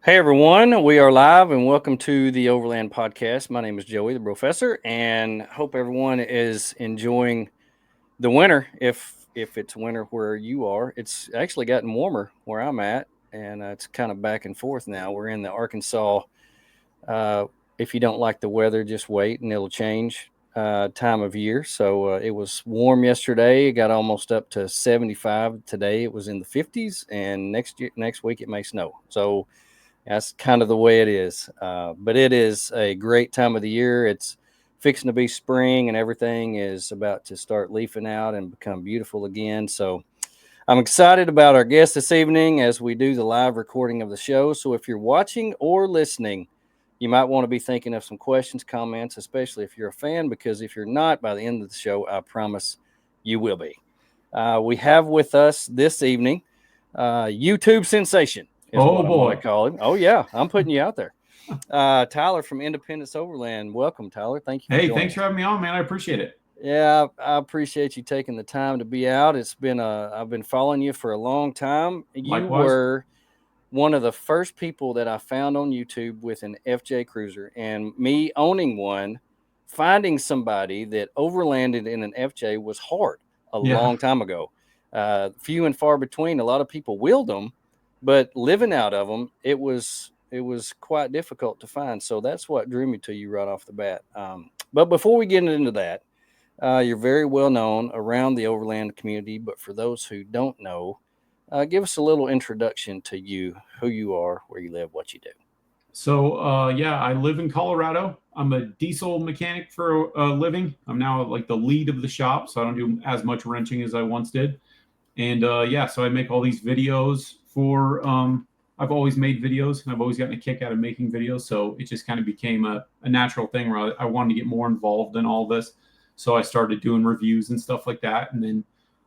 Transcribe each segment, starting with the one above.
Hey everyone, we are live and welcome to the Overland podcast. My name is Joey, the professor, and hope everyone is enjoying the winter. If it's winter where you are, it's actually gotten warmer where I'm at, and it's kind of back and forth now. We're in the Arkansas. Uh, if you don't like the weather, just wait and it'll change time of year. So it was warm yesterday. It got almost up to 75 today. It was in the 50s, and next week it may snow. So that's kind of the way it is. But it is a great time of the year. It's fixing to be spring, and everything is about to start leafing out and become beautiful again. So I'm excited about our guest this evening as we do the live recording of the show. So if you're watching or listening, you might want to be thinking of some questions, comments, especially if you're a fan, because if you're not, by the end of the show, I promise you will be. We have with us this evening YouTube sensation is Oh what I'm going to boy. call him. Oh, yeah, I'm putting you out there. Tyler from Independence Overland. Welcome, Tyler. Thank you for Hey, joining thanks us. for having me on, man. I appreciate it. Yeah, I appreciate you taking the time to be out. I've been following you for a long time. You Likewise. were one of the first people that I found on YouTube with an FJ Cruiser, and me owning one, finding somebody that overlanded in an FJ was hard a Yeah. long time ago. Few and far between. A lot of people wheeled them, but living out of them, it was quite difficult to find. So that's what drew me to you right off the bat. But before we get into that, you're very well known around the overland community. But for those who don't know, give us a little introduction to you, who you are, where you live, what you do. So I live in Colorado. I'm a diesel mechanic for a living. I'm now like the lead of the shop, so I don't do as much wrenching as I once did. And so I make all these videos for. I've always made videos, and I've always gotten a kick out of making videos. So it just kind of became a natural thing where I wanted to get more involved in all this. So I started doing reviews and stuff like that, and then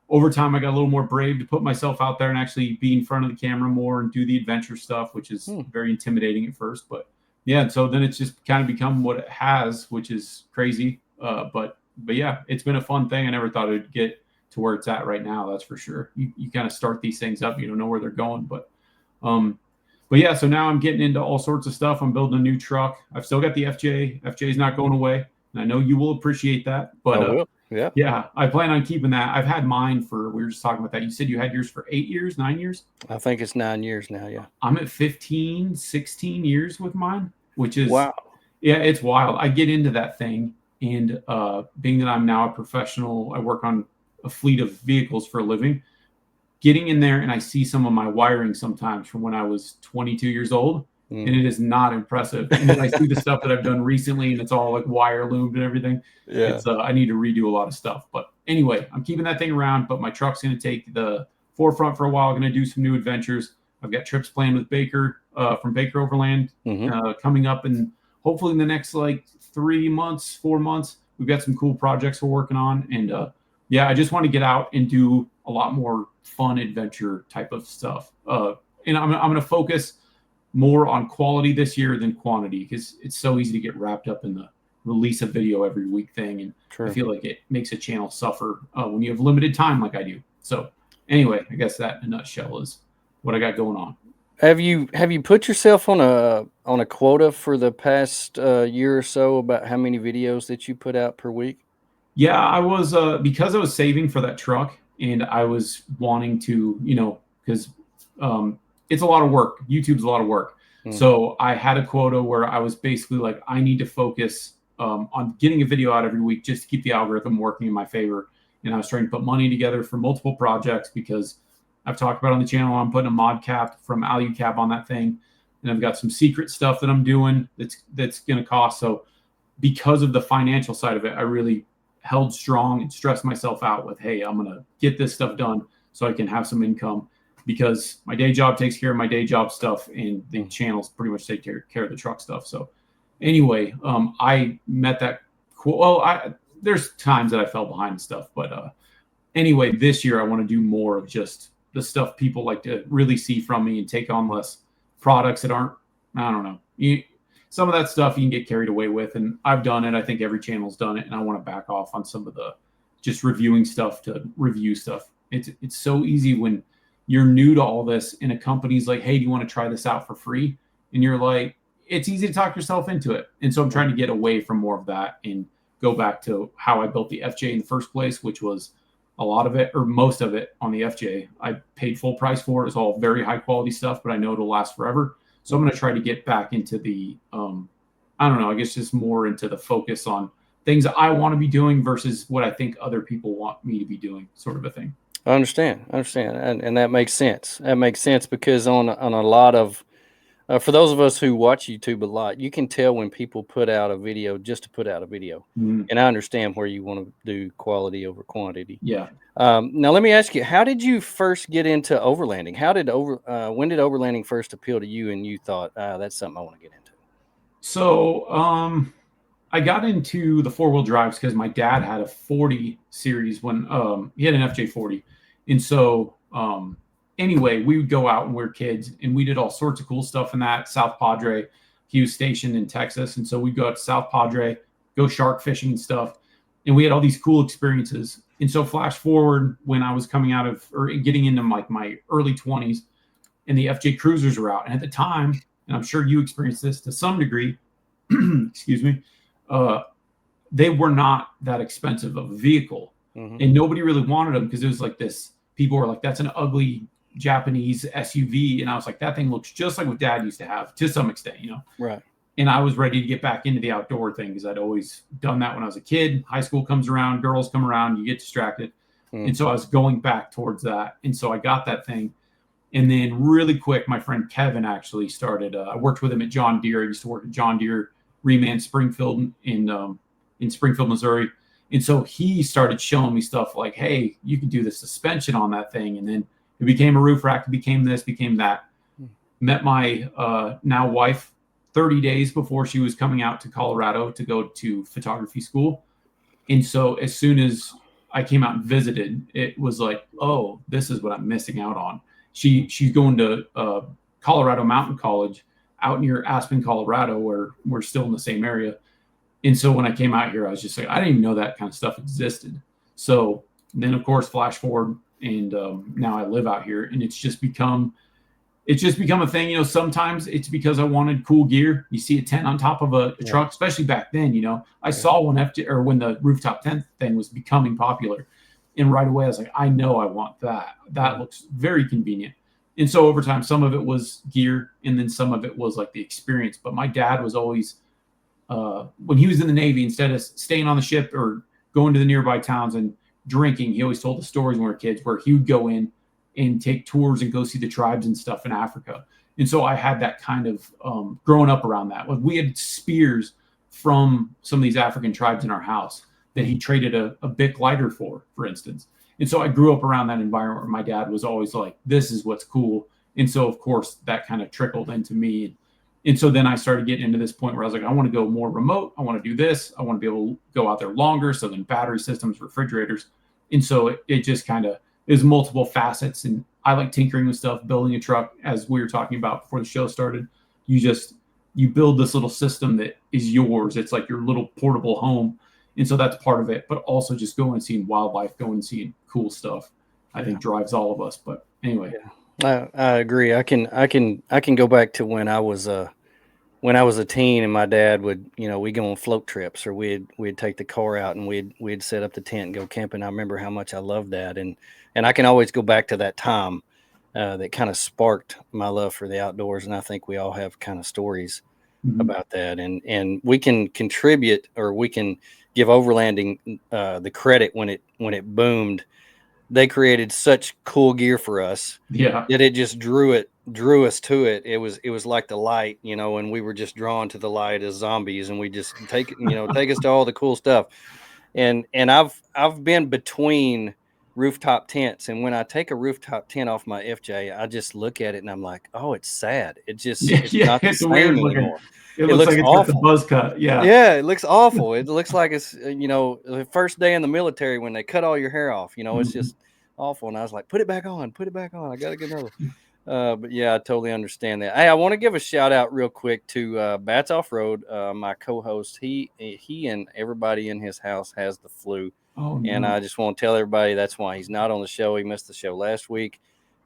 over time, I got a little more brave to put myself out there and actually be in front of the camera more and do the adventure stuff, which is Hmm. very intimidating at first. But yeah, and so then it's just kind of become what it has, which is crazy. But yeah, it's been a fun thing. I never thought it would get to where it's at right now. That's for sure. You kind of start these things up, you don't know where they're going, um, but yeah. So now I'm getting into all sorts of stuff. I'm building a new truck. I've still got the FJ. FJ is not going away, and I know you will appreciate that. I But will. Yeah. yeah, I plan on keeping that. I've had mine for, we were just talking about that. You said you had yours for 8 years, 9 years? I think it's 9 years now. Yeah. I'm at 15, 16 years with mine, which is, Wow. yeah, it's wild. I get into that thing. And being that I'm now a professional, I work on a fleet of vehicles for a living. Getting in there and I see some of my wiring sometimes from when I was 22 years old, and Mm. it is not impressive. And then I see the stuff that I've done recently, and it's all like wire loomed and everything. Yeah. It's I need to redo a lot of stuff. But anyway, I'm keeping that thing around. But my truck's going to take the forefront for a while. I'm going to do some new adventures. I've got trips planned with Baker from Baker Overland Hmm. coming up, and hopefully in the next like 3 months, 4 months, we've got some cool projects we're working on. And yeah, I just want to get out and do a lot more fun adventure type of stuff. And I'm going to focus more on quality this year than quantity because it's so easy to get wrapped up in the release a video every week thing. And I True. feel like it makes a channel suffer when you have limited time like I do. So anyway, I guess that in a nutshell is what I got going on. Have you put yourself on a quota for the past year or so about how many videos that you put out per week? Yeah, I was because I was saving for that truck and I was wanting to, because um, it's a lot of work. YouTube's a lot of work. Hmm. So I had a quota where I was basically like, I need to focus on getting a video out every week just to keep the algorithm working in my favor. And I was trying to put money together for multiple projects because I've talked about on the channel, I'm putting a mod cap from AluCab on that thing. And I've got some secret stuff that I'm doing that's going to cost. So because of the financial side of it, I really held strong and stressed myself out with, hey, I'm going to get this stuff done so I can have some income because my day job takes care of my day job stuff and the channels pretty much take care of the truck stuff. So anyway, I met that. There's times that I fell behind and stuff, but anyway, this year I want to do more of just the stuff people like to really see from me and take on less products that aren't, I don't know. Some of that stuff you can get carried away with, and I've done it. I think every channel's done it, and I want to back off on some of the just reviewing stuff to review stuff. It's so easy when you're new to all this, and a company's like, "Hey, do you want to try this out for free?" and you're like, it's easy to talk yourself into it. And so I'm trying to get away from more of that and go back to how I built the FJ in the first place, which was a lot of it or most of it on the FJ. I paid full price for it. It's all very high quality stuff, but I know it'll last forever. So I'm going to try to get back into the, I don't know, I guess just more into the focus on things that I want to be doing versus what I think other people want me to be doing, sort of a thing. I understand, and that makes sense. That makes sense because on a lot of for those of us who watch YouTube a lot, you can tell when people put out a video just to put out a video. Mm-hmm. And I understand where you want to do quality over quantity. Yeah. Now let me ask you, how did you first get into overlanding? When did overlanding first appeal to you and you thought, that's something I want to get into? So I got into the four-wheel drives because my dad had a 40 series when he had an FJ40. And so anyway, we would go out when we were kids and we did all sorts of cool stuff in that. South Padre, he was stationed in Texas. And so we'd go out to South Padre, go shark fishing and stuff. And we had all these cool experiences. And so flash forward when I was coming out of or getting into like my early 20s and the FJ Cruisers were out. And at the time, and I'm sure you experienced this to some degree, excuse me, they were not that expensive of a vehicle. Mm-hmm. And nobody really wanted them because it was like this, people were like, that's an ugly Japanese SUV. And I was like, that thing looks just like what Dad used to have to some extent, you know? Right. And I was ready to get back into the outdoor thing because I'd always done that when I was a kid. High school comes around, girls come around, you get distracted. Mm. And so I was going back towards that. And so I got that thing. And then really quick, my friend Kevin actually started, I worked with him at John Deere. I used to work at John Deere Reman Springfield in Springfield, Missouri. And so he started showing me stuff like, hey, you can do the suspension on that thing. And then it became a roof rack, it became this, became that. Met my now wife 30 days before she was coming out to Colorado to go to photography school. And so as soon as I came out and visited, it was like, oh, this is what I'm missing out on. She's going to Colorado Mountain College out near Aspen, Colorado, where we're still in the same area. And so when I came out here, I was just like, I didn't even know that kind of stuff existed. So then, of course, flash forward, and now I live out here, and it's just become a thing. You know, sometimes it's because I wanted cool gear. You see a tent on top of a truck, especially back then. You know, I saw when the rooftop tent thing was becoming popular, and right away I was like, I know I want that. That looks very convenient. And so over time, some of it was gear, and then some of it was like the experience. But my dad was always, when he was in the Navy, instead of staying on the ship or going to the nearby towns and drinking, he always told the stories when we were kids where he would go in and take tours and go see the tribes and stuff in Africa. And so I had that kind of growing up around that. Like we had spears from some of these African tribes in our house that he traded a Bic lighter for instance. And so I grew up around that environment where my dad was always like, this is what's cool. And so, of course, that kind of trickled into me. And so then I started getting into this point where I was like, I want to go more remote. I want to do this. I want to be able to go out there longer. So then battery systems, refrigerators. And so it just kind of is multiple facets. And I like tinkering with stuff, building a truck, as we were talking about before the show started. You build this little system that is yours. It's like your little portable home. And so that's part of it, but also just going and seeing wildlife, going and seeing cool stuff, I think drives all of us. But anyway, I agree. I can go back to when I was a teen, and my dad would, we'd go on float trips, or we'd take the car out and we'd set up the tent and go camping. I remember how much I loved that, and I can always go back to that time that kind of sparked my love for the outdoors, and I think we all have kind of stories about that, and we can contribute, or we can give Overlanding the credit when it boomed. They created such cool gear for us that it just drew us to it. It was like the light, and we were just drawn to the light as zombies, and we just take us to all the cool stuff. And I've been between rooftop tents, and when I take a rooftop tent off my FJ, I just look at it and I'm like, oh, it's sad. It's not the same anymore. It looks like it's awful. Got the buzz cut. Yeah, it looks awful. It looks like it's the first day in the military when they cut all your hair off. It's just awful. And I was like, put it back on. I gotta get another. But yeah, I totally understand that. Hey, I want to give a shout out real quick to Bats Off Road, my co-host. He and everybody in his house has the flu. Oh, no. And I just want to tell everybody that's why he's not on the show. He missed the show last week.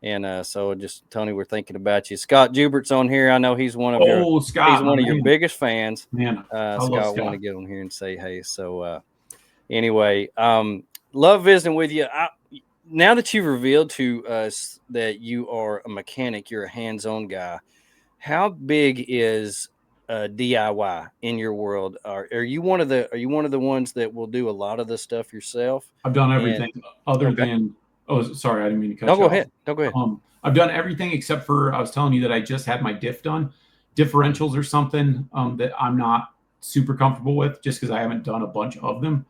And so just Tony, we're thinking about you. Scott Jubert's on here. I know he's one of Oh, he's Scott, my one of your man. biggest fans. Man, I love Scott wanted to Scott. get on here and say hey. So anyway, love visiting with you. Now that you've revealed to us that you are a mechanic, you're a hands-on guy. How big is DIY in your world? Are you one of the ones that will do a lot of the stuff yourself? I've done And everything other okay, than. Oh, sorry, I didn't mean to no, cut you go off. ahead. No, go ahead. I've done everything except for I was telling you that I just had my diff done. Differentials are something that I'm not super comfortable with, just because I haven't done a bunch of them.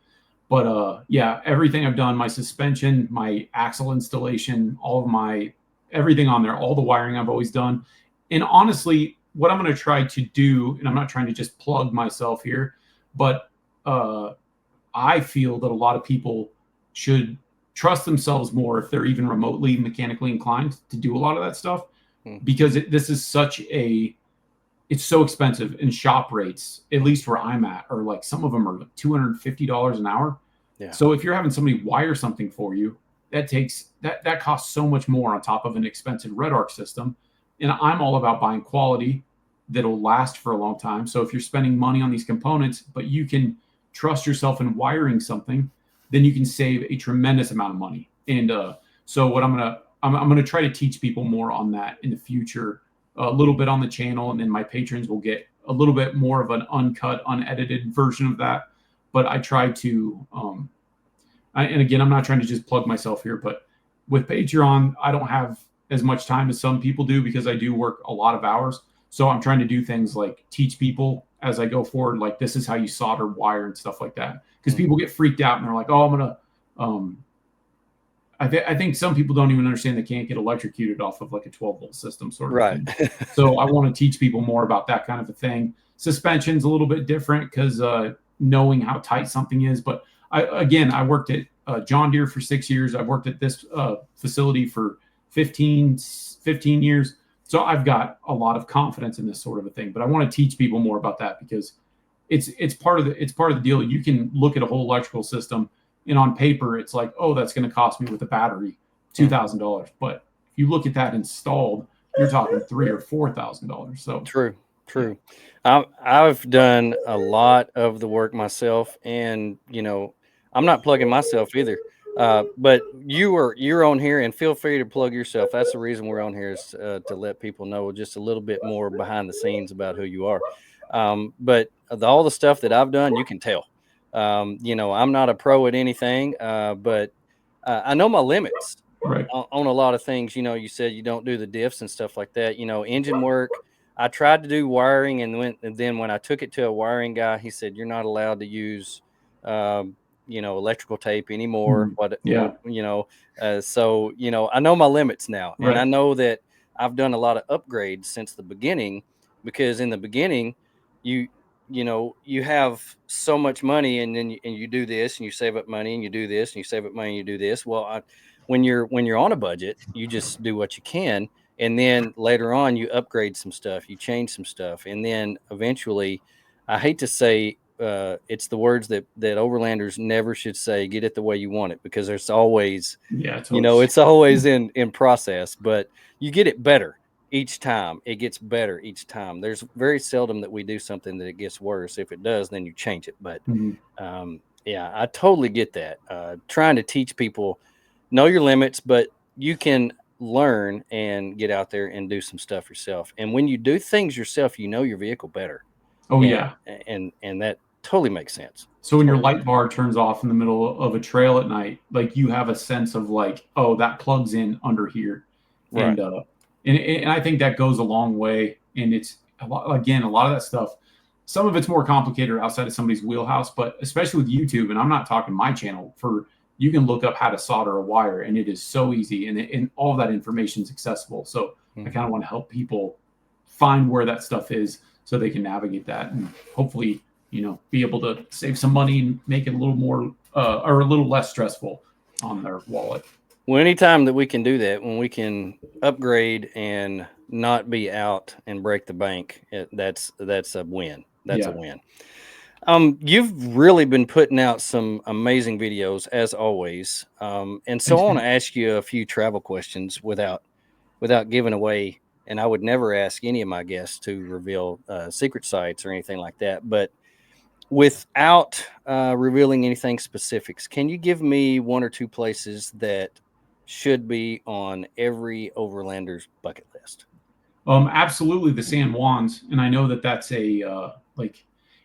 But yeah, everything I've done, my suspension, my axle installation, all of my everything on there, all the wiring I've always done. And honestly, what I'm going to try to do, and I'm not trying to just plug myself here, but uh, I feel that a lot of people should trust themselves more if they're even remotely mechanically inclined to do a lot of that stuff, Hmm. because this is such a it's so expensive, and shop rates, at least where I'm at, are like some of them are like $250 an hour. Yeah. So if you're having somebody wire something for you, that costs so much more on top of an expensive red arc system. And I'm all about buying quality that'll last for a long time. So if you're spending money on these components, but you can trust yourself in wiring something, then you can save a tremendous amount of money. And so what I'm gonna try to teach people more on that in the future, a little bit on the channel, and then my patrons will get a little bit more of an uncut, unedited version of that. But I try to, and again, I'm not trying to just plug myself here, but with Patreon, I don't have as much time as some people do because I do work a lot of hours. So I'm trying to do things like teach people as I go forward, like this is how you solder wire and stuff like that. Because people get freaked out and they're like, oh, I'm gonna. I think some people don't even understand they can't get electrocuted off of like a 12-volt system sort of Right. thing. So I want to teach people more about that kind of a thing. Suspension's a little bit different because knowing how tight something is. But I worked at John Deere for 6 years. I've worked at this facility for 15 years. So I've got a lot of confidence in this sort of a thing. But I want to teach people more about that because it's part of the deal. You can look at a whole electrical system, and on paper it's like, oh, that's going to cost me with a battery $2,000. But if you look at that installed, you're talking $3,000 or $4,000. So True. I've done a lot of the work myself, and I'm not plugging myself either. But you're on here, and feel free to plug yourself. That's the reason we're on here, is to let people know just a little bit more behind the scenes about who you are. But all the stuff that I've done, you can tell. I'm not a pro at anything, but I know my limits right. on a lot of things. You said you don't do the diffs and stuff like that. Engine work. I tried to do wiring, and then when I took it to a wiring guy, he said you're not allowed to use, electrical tape anymore. Yeah. So I know my limits now, and Right. I know that I've done a lot of upgrades since the beginning, because in the beginning, you have so much money, and then you do this, and you save up money, and you do this, and you save up money, and you do this. Well, when you're on a budget, you just do what you can. And then later on, you upgrade some stuff, you change some stuff, and then eventually, I hate to say, it's the words that overlanders never should say: get it the way you want it, because there's always, Yeah. it's always in process, but you get it better each time. It gets better each time. There's very seldom that we do something that it gets worse. If it does, then you change it. But yeah, I totally get that. Trying to teach people, know your limits, but you can learn and get out there and do some stuff yourself. And when you do things yourself, you know your vehicle better. Oh and, yeah. and that totally makes sense. So when your Totally. light bar turns off in the middle of a trail at night, like you have a sense of like, oh, that plugs in under here, Right. And I think that goes a long way. And it's a lot of that stuff. Some of it's more complicated outside of somebody's wheelhouse, but especially with YouTube, and I'm not talking my channel, for you can look up how to solder a wire, and it is so easy, and all of that information is accessible. So I kind of want to help people find where that stuff is so they can navigate that, and hopefully, be able to save some money and make it a little more or a little less stressful on their wallet. Well, anytime that we can do that, when we can upgrade and not be out and break the bank, that's a win. That's a win. You've really been putting out some amazing videos, as always. And so Thanks, I want man. to ask you a few travel questions without without giving away, and I would never ask any of my guests to reveal secret sites or anything like that, but without revealing anything specifics, can you give me one or two places that should be on every Overlander's bucket list? Absolutely the San Juans, and I know that that's a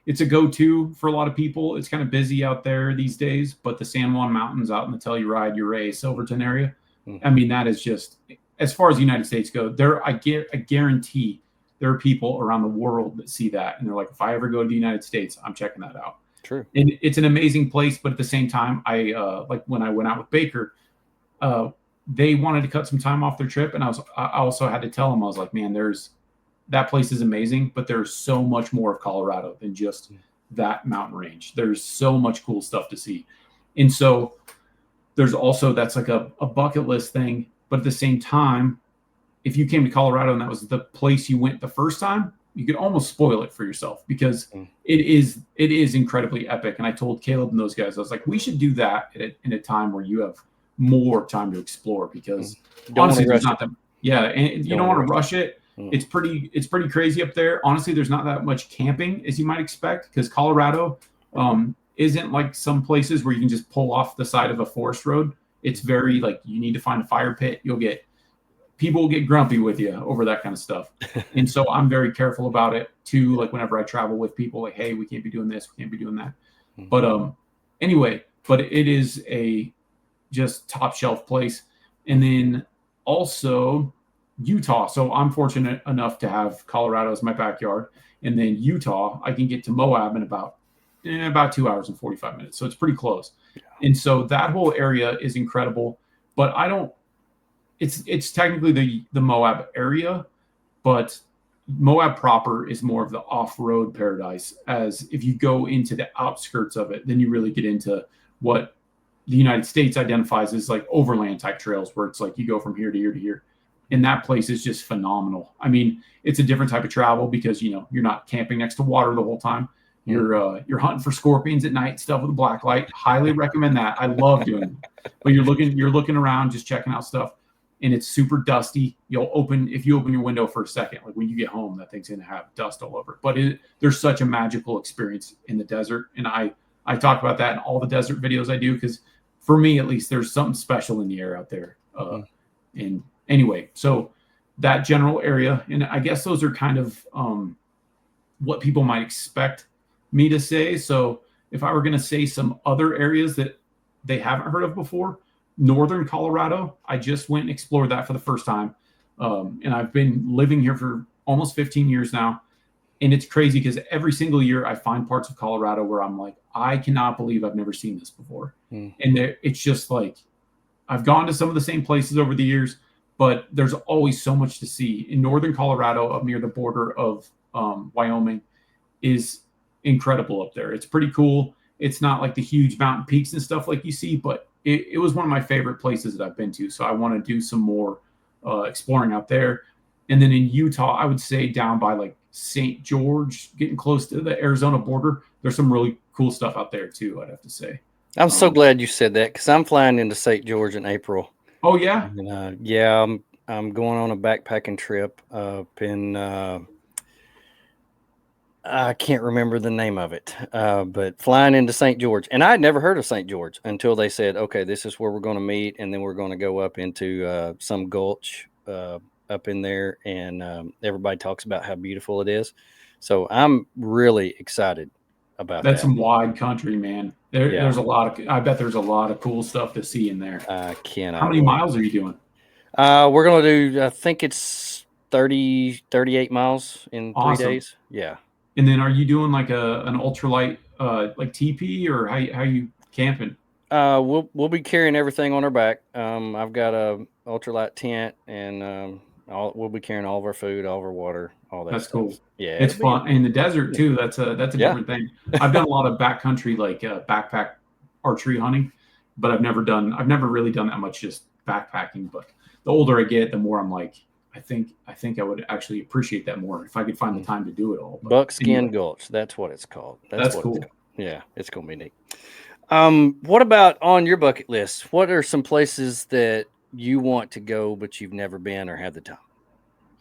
it's a go-to for a lot of people. It's kind of busy out there these days, but the San Juan Mountains out in the Telluride, Ouray, Silverton area, I mean, that is just, as far as the United States go, I guarantee there are people around the world that see that and they're like, if I ever go to the United States, I'm checking that out. True. And it's an amazing place, but at the same time, I like when I went out with Baker, they wanted to cut some time off their trip, and I also had to tell them, I was like, man, that place is amazing, but there's so much more of Colorado than just that mountain range. There's so much cool stuff to see. And so there's also, that's like a bucket list thing, but at the same time, if you came to Colorado and that was the place you went the first time, you could almost spoil it for yourself, because it is incredibly epic. And I told Caleb and those guys, I was like, we should do that in a time where you have more time to explore, because honestly, there's not that. Yeah, and you don't want to rush it. It's pretty crazy up there. Honestly, there's not that much camping as you might expect, because Colorado isn't like some places where you can just pull off the side of a forest road. It's very like, you need to find a fire pit. People will get grumpy with you over that kind of stuff. And so I'm very careful about it too. Like whenever I travel with people, like, hey, we can't be doing this, we can't be doing that. But anyway, but it is a just top shelf place. And then also Utah. So I'm fortunate enough to have Colorado as my backyard. And then Utah, I can get to Moab in about 2 hours and 45 minutes. So it's pretty close. Yeah. And so that whole area is incredible. But it's technically the Moab area, but Moab proper is more of the off-road paradise. As if you go into the outskirts of it, then you really get into what the United States identifies as like overland type trails, where it's like you go from here to here to here. And that place is just phenomenal. I mean, it's a different type of travel because, you're not camping next to water the whole time. You're hunting for scorpions at night, stuff with a black light. Highly recommend that. I love doing it. But you're looking around, just checking out stuff. And it's super dusty. If you open your window for a second, like when you get home, that thing's going to have dust all over it. But there's such a magical experience in the desert. And I talk about that in all the desert videos I do, because for me, at least, there's something special in the air out there. And anyway, so that general area, and I guess those are kind of what people might expect me to say. So if I were going to say some other areas that they haven't heard of before, Northern Colorado, I just went and explored that for the first time. And I've been living here for almost 15 years now. And it's crazy because every single year I find parts of Colorado where I'm like, I cannot believe I've never seen this before. And it's just like, I've gone to some of the same places over the years, but there's always so much to see. In Northern Colorado, up near the border of Wyoming, is incredible up there. It's pretty cool. It's not like the huge mountain peaks and stuff like you see, but it was one of my favorite places that I've been to. So I want to do some more exploring out there. And then in Utah, I would say down by like St. George, getting close to the Arizona border, there's some really cool stuff out there too, I'd have to say. I'm so glad you said that, because I'm flying into St. George in April. Oh yeah? And, yeah, I'm going on a backpacking trip up in I can't remember the name of it, but flying into St. George. And I had never heard of St. George until they said, okay, this is where we're going to meet. And then we're going to go up into some gulch up in there. And everybody talks about how beautiful it is. So I'm really excited about that. That's some wide country, man. There's I bet there's a lot of cool stuff to see in there. I cannot. How many miles are you doing? We're going to do, I think it's 38 miles in 3 days. Yeah. And then are you doing like an ultralight like TP, or how you camping? We'll be carrying everything on our back. I've got a ultralight tent, and we'll be carrying all of our food, all of our water, all that. That's stuff. cool. Yeah, it's fun in the desert too. That's a different thing. I've done a lot of backcountry like backpack archery hunting, but I've never really done that much just backpacking. But the older I get, the more I'm like, I think I would actually appreciate that more if I could find the time to do it all. But Buckskin Gulch, that's what it's called. That's cool. Yeah, it's gonna be neat. What about on your bucket list? What are some places that you want to go, but you've never been or had the time?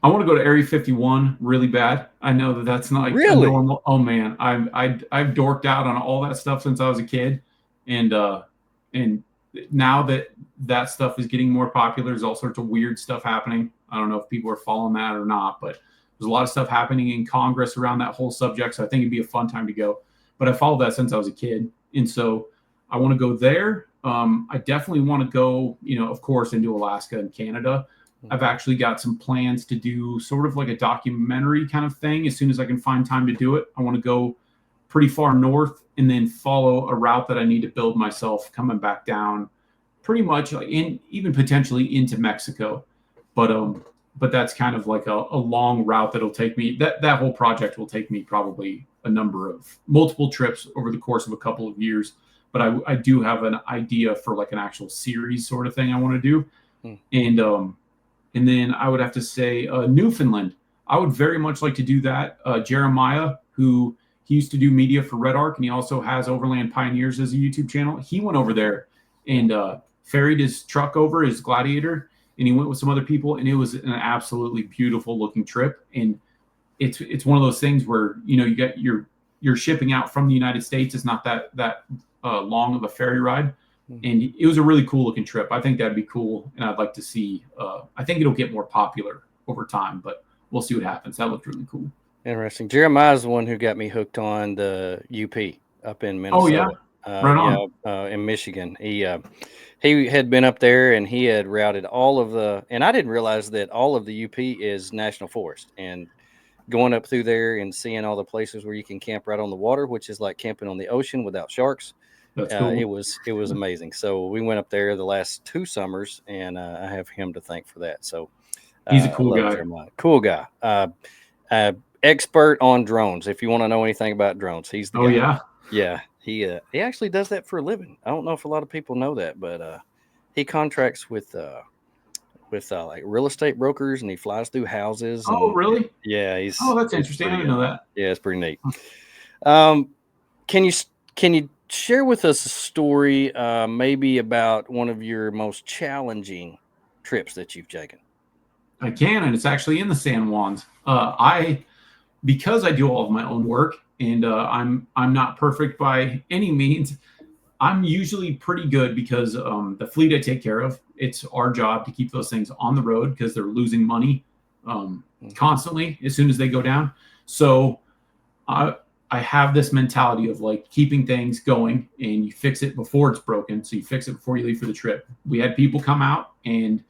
I want to go to Area 51 really bad. I know that that's not like a Really? normal. Oh man, I've dorked out on all that stuff since I was a kid, and and now that that stuff is getting more popular, there's all sorts of weird stuff happening. I don't know if people are following that or not, but there's a lot of stuff happening in Congress around that whole subject. So I think it'd be a fun time to go. But I followed that since I was a kid, and so I want to go there. I definitely want to go, of course, into Alaska and Canada. I've actually got some plans to do sort of like a documentary kind of thing as soon as I can find time to do it. I want to go pretty far north and then follow a route that I need to build myself coming back down pretty much like even potentially into Mexico. But that's kind of like a long route that'll take me that whole project will take me probably a number of multiple trips over the course of a couple of years. But I do have an idea for like an actual series sort of thing I want to do. And then I would have to say Newfoundland. I would very much like to do that. Jeremiah, who he used to do media for Red Arc, and he also has Overland Pioneers as a YouTube channel. He went over there and ferried his truck over, his Gladiator, and he went with some other people, and it was an absolutely beautiful looking trip. And it's one of those things where you get you're shipping out from the United States. It's not that long of a ferry ride. And it was a really cool looking trip. I think that'd be cool. And I'd like to see, I think it'll get more popular over time, but we'll see what happens. That looked really cool. Interesting. Jeremiah's the one who got me hooked on the UP up in Minnesota. Oh, yeah. Right on. Yeah, in Michigan. He had been up there and he had routed all of and I didn't realize that all of the UP is national forest, and going up through there and seeing all the places where you can camp right on the water, which is like camping on the ocean without sharks. That's cool. It was amazing. So we went up there the last 2 summers, and I have him to thank for that. So he's a cool guy. Jeremiah. Cool guy. Expert on drones. If you want to know anything about drones, he's the guy. Yeah. Yeah. He actually does that for a living. I don't know if a lot of people know that, but he contracts with like real estate brokers, and he flies through houses. Oh, really? Yeah. That's interesting. I didn't know that. Yeah, it's pretty neat. Can you share with us a story, maybe about one of your most challenging trips that you've taken? I can, and it's actually in the San Juans. Because I do all of my own work, and I'm not perfect by any means. I'm usually pretty good because the fleet I take care of, it's our job to keep those things on the road because they're losing money constantly as soon as they go down. So I have this mentality of like keeping things going, and you fix it before it's broken. So you fix it before you leave for the trip. We had people come out and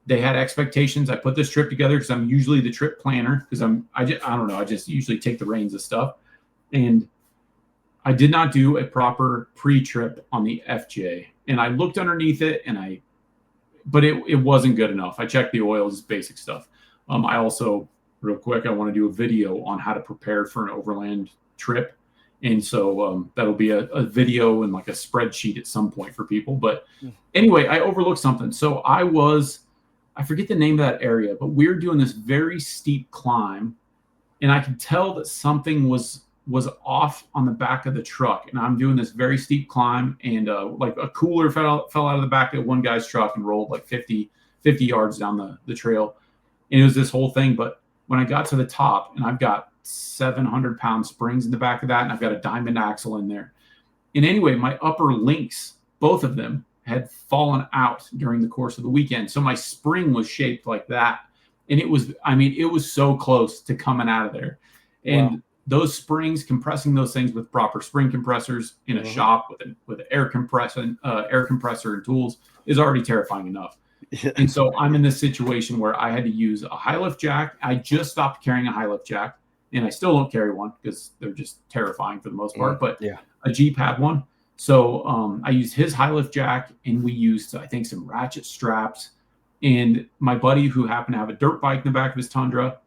they had expectations. I put this trip together because I'm usually the trip planner because I don't know. I just usually take the reins of stuff. And I did not do a proper pre-trip on the FJ. And I looked underneath it but it wasn't good enough. I checked the oils, basic stuff. I also, real quick, I want to do a video on how to prepare for an overland trip. And so that'll be a video and like a spreadsheet at some point for people. But anyway, I overlooked something. So I forget the name of that area, but we were doing this very steep climb, and I could tell that something was off on the back of the truck. And I'm doing this very steep climb, and like a cooler fell out of the back of one guy's truck and rolled like 50 yards down the trail. And it was this whole thing. But when I got to the top, and I've got 700-pound springs in the back of that, and I've got a diamond axle in there. And anyway, my upper links, both of them, had fallen out during the course of the weekend. So my spring was shaped like that. And it was so close to coming out of there. And those springs, compressing those things with proper spring compressors in a shop with an air compressor and tools is already terrifying enough. And so I'm in this situation where I had to use a high lift jack. I just stopped carrying a high lift jack, and I still don't carry one because they're just terrifying for the most part. But a Jeep had one. So I used his high lift jack, and we used, I think, some ratchet straps. And my buddy, who happened to have a dirt bike in the back of his Tundra,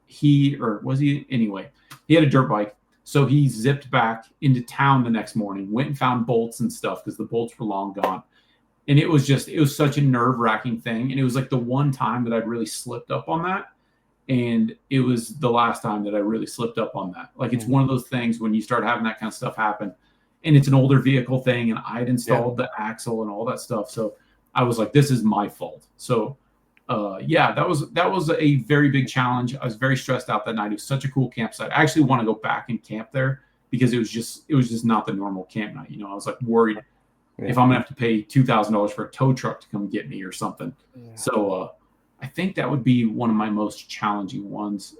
he had a dirt bike. So he zipped back into town the next morning, went and found bolts and stuff because the bolts were long gone. And it was such a nerve-wracking thing. And it was like the one time that I'd really slipped up on that. And it was the last time that I really slipped up on that. Like, it's one of those things when you start having that kind of stuff happen, and it's an older vehicle thing, and I had installed the axle and all that stuff. So I was like, this is my fault. So yeah, that was a very big challenge. I was very stressed out that night. It was such a cool campsite. I actually want to go back and camp there because it was just not the normal camp night. I was like worried if I'm gonna have to pay $2,000 for a tow truck to come get me or something. Yeah. So I think that would be one of my most challenging ones.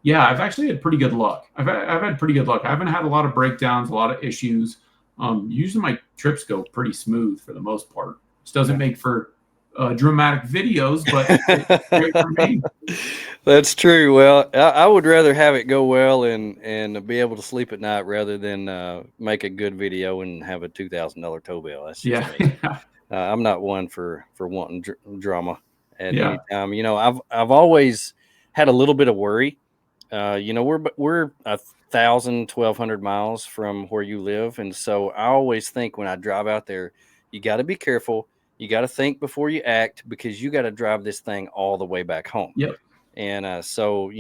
Yeah, I've actually had pretty good luck. I've had pretty good luck. I haven't had a lot of breakdowns, a lot of issues. Usually my trips go pretty smooth for the most part. Which doesn't make for dramatic videos, but it's great for me. That's true. Well, I would rather have it go well and be able to sleep at night rather than make a good video and have a $2,000 tow bill. That's just Yeah, me. I'm not one for wanting drama at any yeah, time. I've always had a little bit of worry. We're 1,200 miles from where you live, and so I always think when I drive out there, you got to be careful. You got to think before you act because you got to drive this thing all the way back home. yep, And so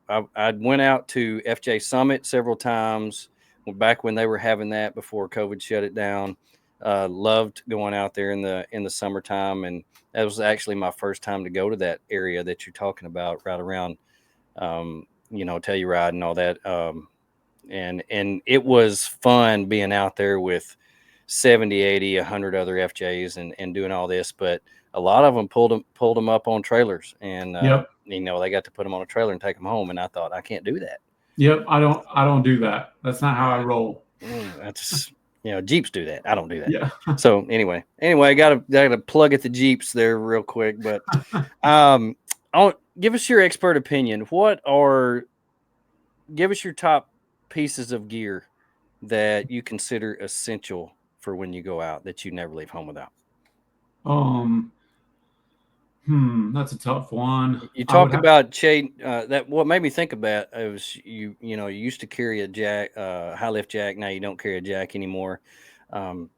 I went out to FJ Summit several times back when they were having that before COVID shut it down. Loved going out there in the summertime, and that was actually my first time to go to that area that you're talking about, right around Telluride and all that. And it was fun being out there with 70, 80, 100 other FJs and doing all this, but a lot of them pulled them up on trailers, and yep, they got to put them on a trailer and take them home. And I thought, I can't do that. yep. I don't do that. That's not how I roll. That's Jeeps do that. I don't do that. Yeah. So anyway, I gotta plug at the Jeeps there real quick. But give us your expert opinion. Give us your top pieces of gear that you consider essential for when you go out that you never leave home without. That's a tough one. You talked about chain. That what made me think about it was you used to carry a jack, high lift jack. Now you don't carry a jack anymore. And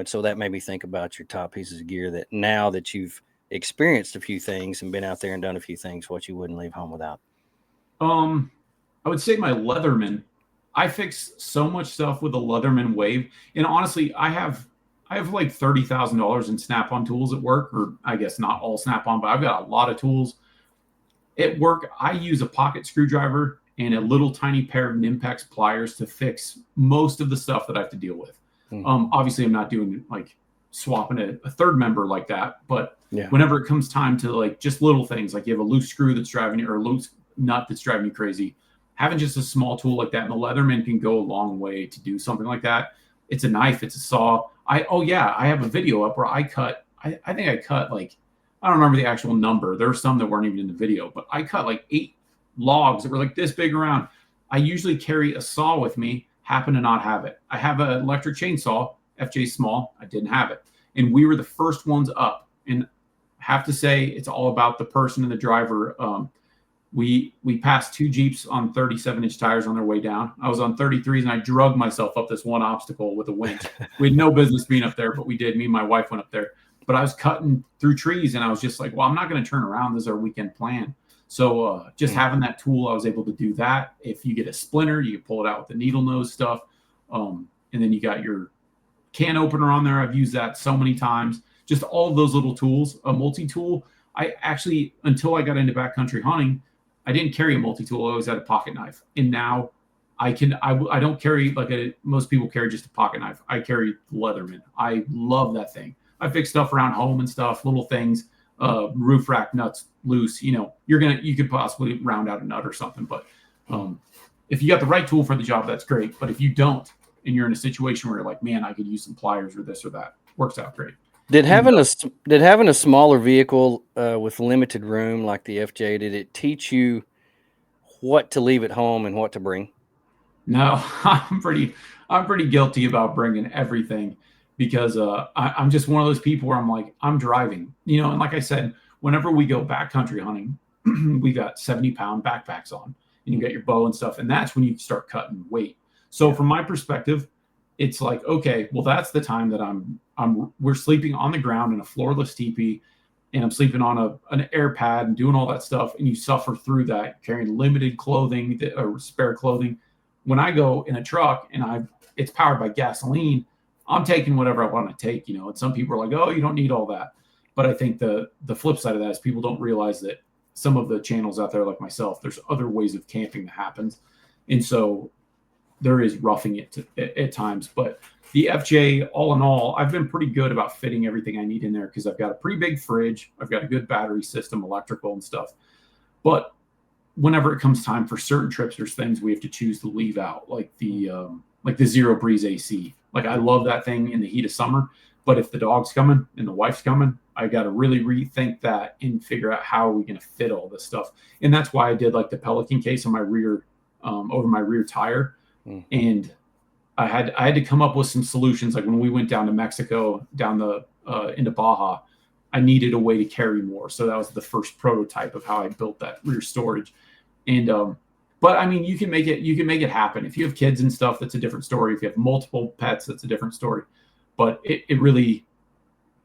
so that made me think about your top pieces of gear that now that you've experienced a few things and been out there and done a few things, what you wouldn't leave home without. I would say my Leatherman. I fix so much stuff with the Leatherman Wave, and honestly, I have like $30,000 in Snap-on tools at work, or I guess not all Snap-on, but I've got a lot of tools at work. I use a pocket screwdriver and a little tiny pair of Nimpex pliers to fix most of the stuff that I have to deal with. Obviously, I'm not doing like swapping a third member like that, but whenever it comes time to like just little things, like you have a loose screw that's driving you or a loose nut that's driving you crazy, having just a small tool like that, and the Leatherman can go a long way to do something like that. It's a knife, it's a saw. I have a video up where I think I cut like, I don't remember the actual number. There were some that weren't even in the video, but I cut like 8 logs that were like this big around. I usually carry a saw with me, happen to not have it. I have an electric chainsaw, FJ Small. I didn't have it. And we were the first ones up. And I have to say, it's all about the person and the driver. We passed 2 Jeeps on 37-inch tires on their way down. I was on 33s, and I drug myself up this one obstacle with a winch. We had no business being up there, but we did. Me and my wife went up there. But I was cutting through trees, and I was just like, well, I'm not going to turn around. This is our weekend plan. So just having that tool, I was able to do that. If you get a splinter, you can pull it out with the needle nose stuff. And then you got your can opener on there. I've used that so many times. Just all of those little tools. A multi-tool, I actually, until I got into backcountry hunting, I didn't carry a multi-tool. I always had a pocket knife. And now I don't carry like most people carry just a pocket knife. I carry Leatherman. I love that thing. I fix stuff around home and stuff, little things, roof rack nuts loose. You could possibly round out a nut or something. But if you got the right tool for the job, that's great. But if you don't, and you're in a situation where you're like, man, I could use some pliers or this or that, works out great. Did having a smaller vehicle with limited room like the FJ, did it teach you what to leave at home and what to bring? No, I'm pretty guilty about bringing everything because I'm just one of those people where I'm like, I'm driving, and like I said, whenever we go backcountry hunting, we got 70-pound backpacks on, and you got your bow and stuff, and that's when you start cutting weight. So from my perspective, it's like, okay, well, that's the time that we're sleeping on the ground in a floorless teepee, and I'm sleeping on an air pad and doing all that stuff, and you suffer through that, carrying limited clothing or spare clothing. When I go in a truck and it's powered by gasoline, I'm taking whatever I want to take, you know. And some people are like, oh, you don't need all that. But I think the flip side of that is people don't realize that some of the channels out there, like myself, there's other ways of camping that happens, and so there is roughing it at times. But the FJ, all in all, I've been pretty good about fitting everything I need in there because I've got a pretty big fridge, I've got a good battery system, electrical and stuff. But whenever it comes time for certain trips, there's things we have to choose to leave out, like the Zero Breeze AC. Like I love that thing in the heat of summer, but if the dog's coming and the wife's coming, I got to really rethink that and figure out how are we going to fit all this stuff. And that's why I did like the Pelican case on my rear, over my rear tire. Mm-hmm. And I had to come up with some solutions. Like when we went down to Mexico, down into Baja, I needed a way to carry more. So that was the first prototype of how I built that rear storage. And but I mean, you can make it happen. If you have kids and stuff, that's a different story. If you have multiple pets, that's a different story. But it really,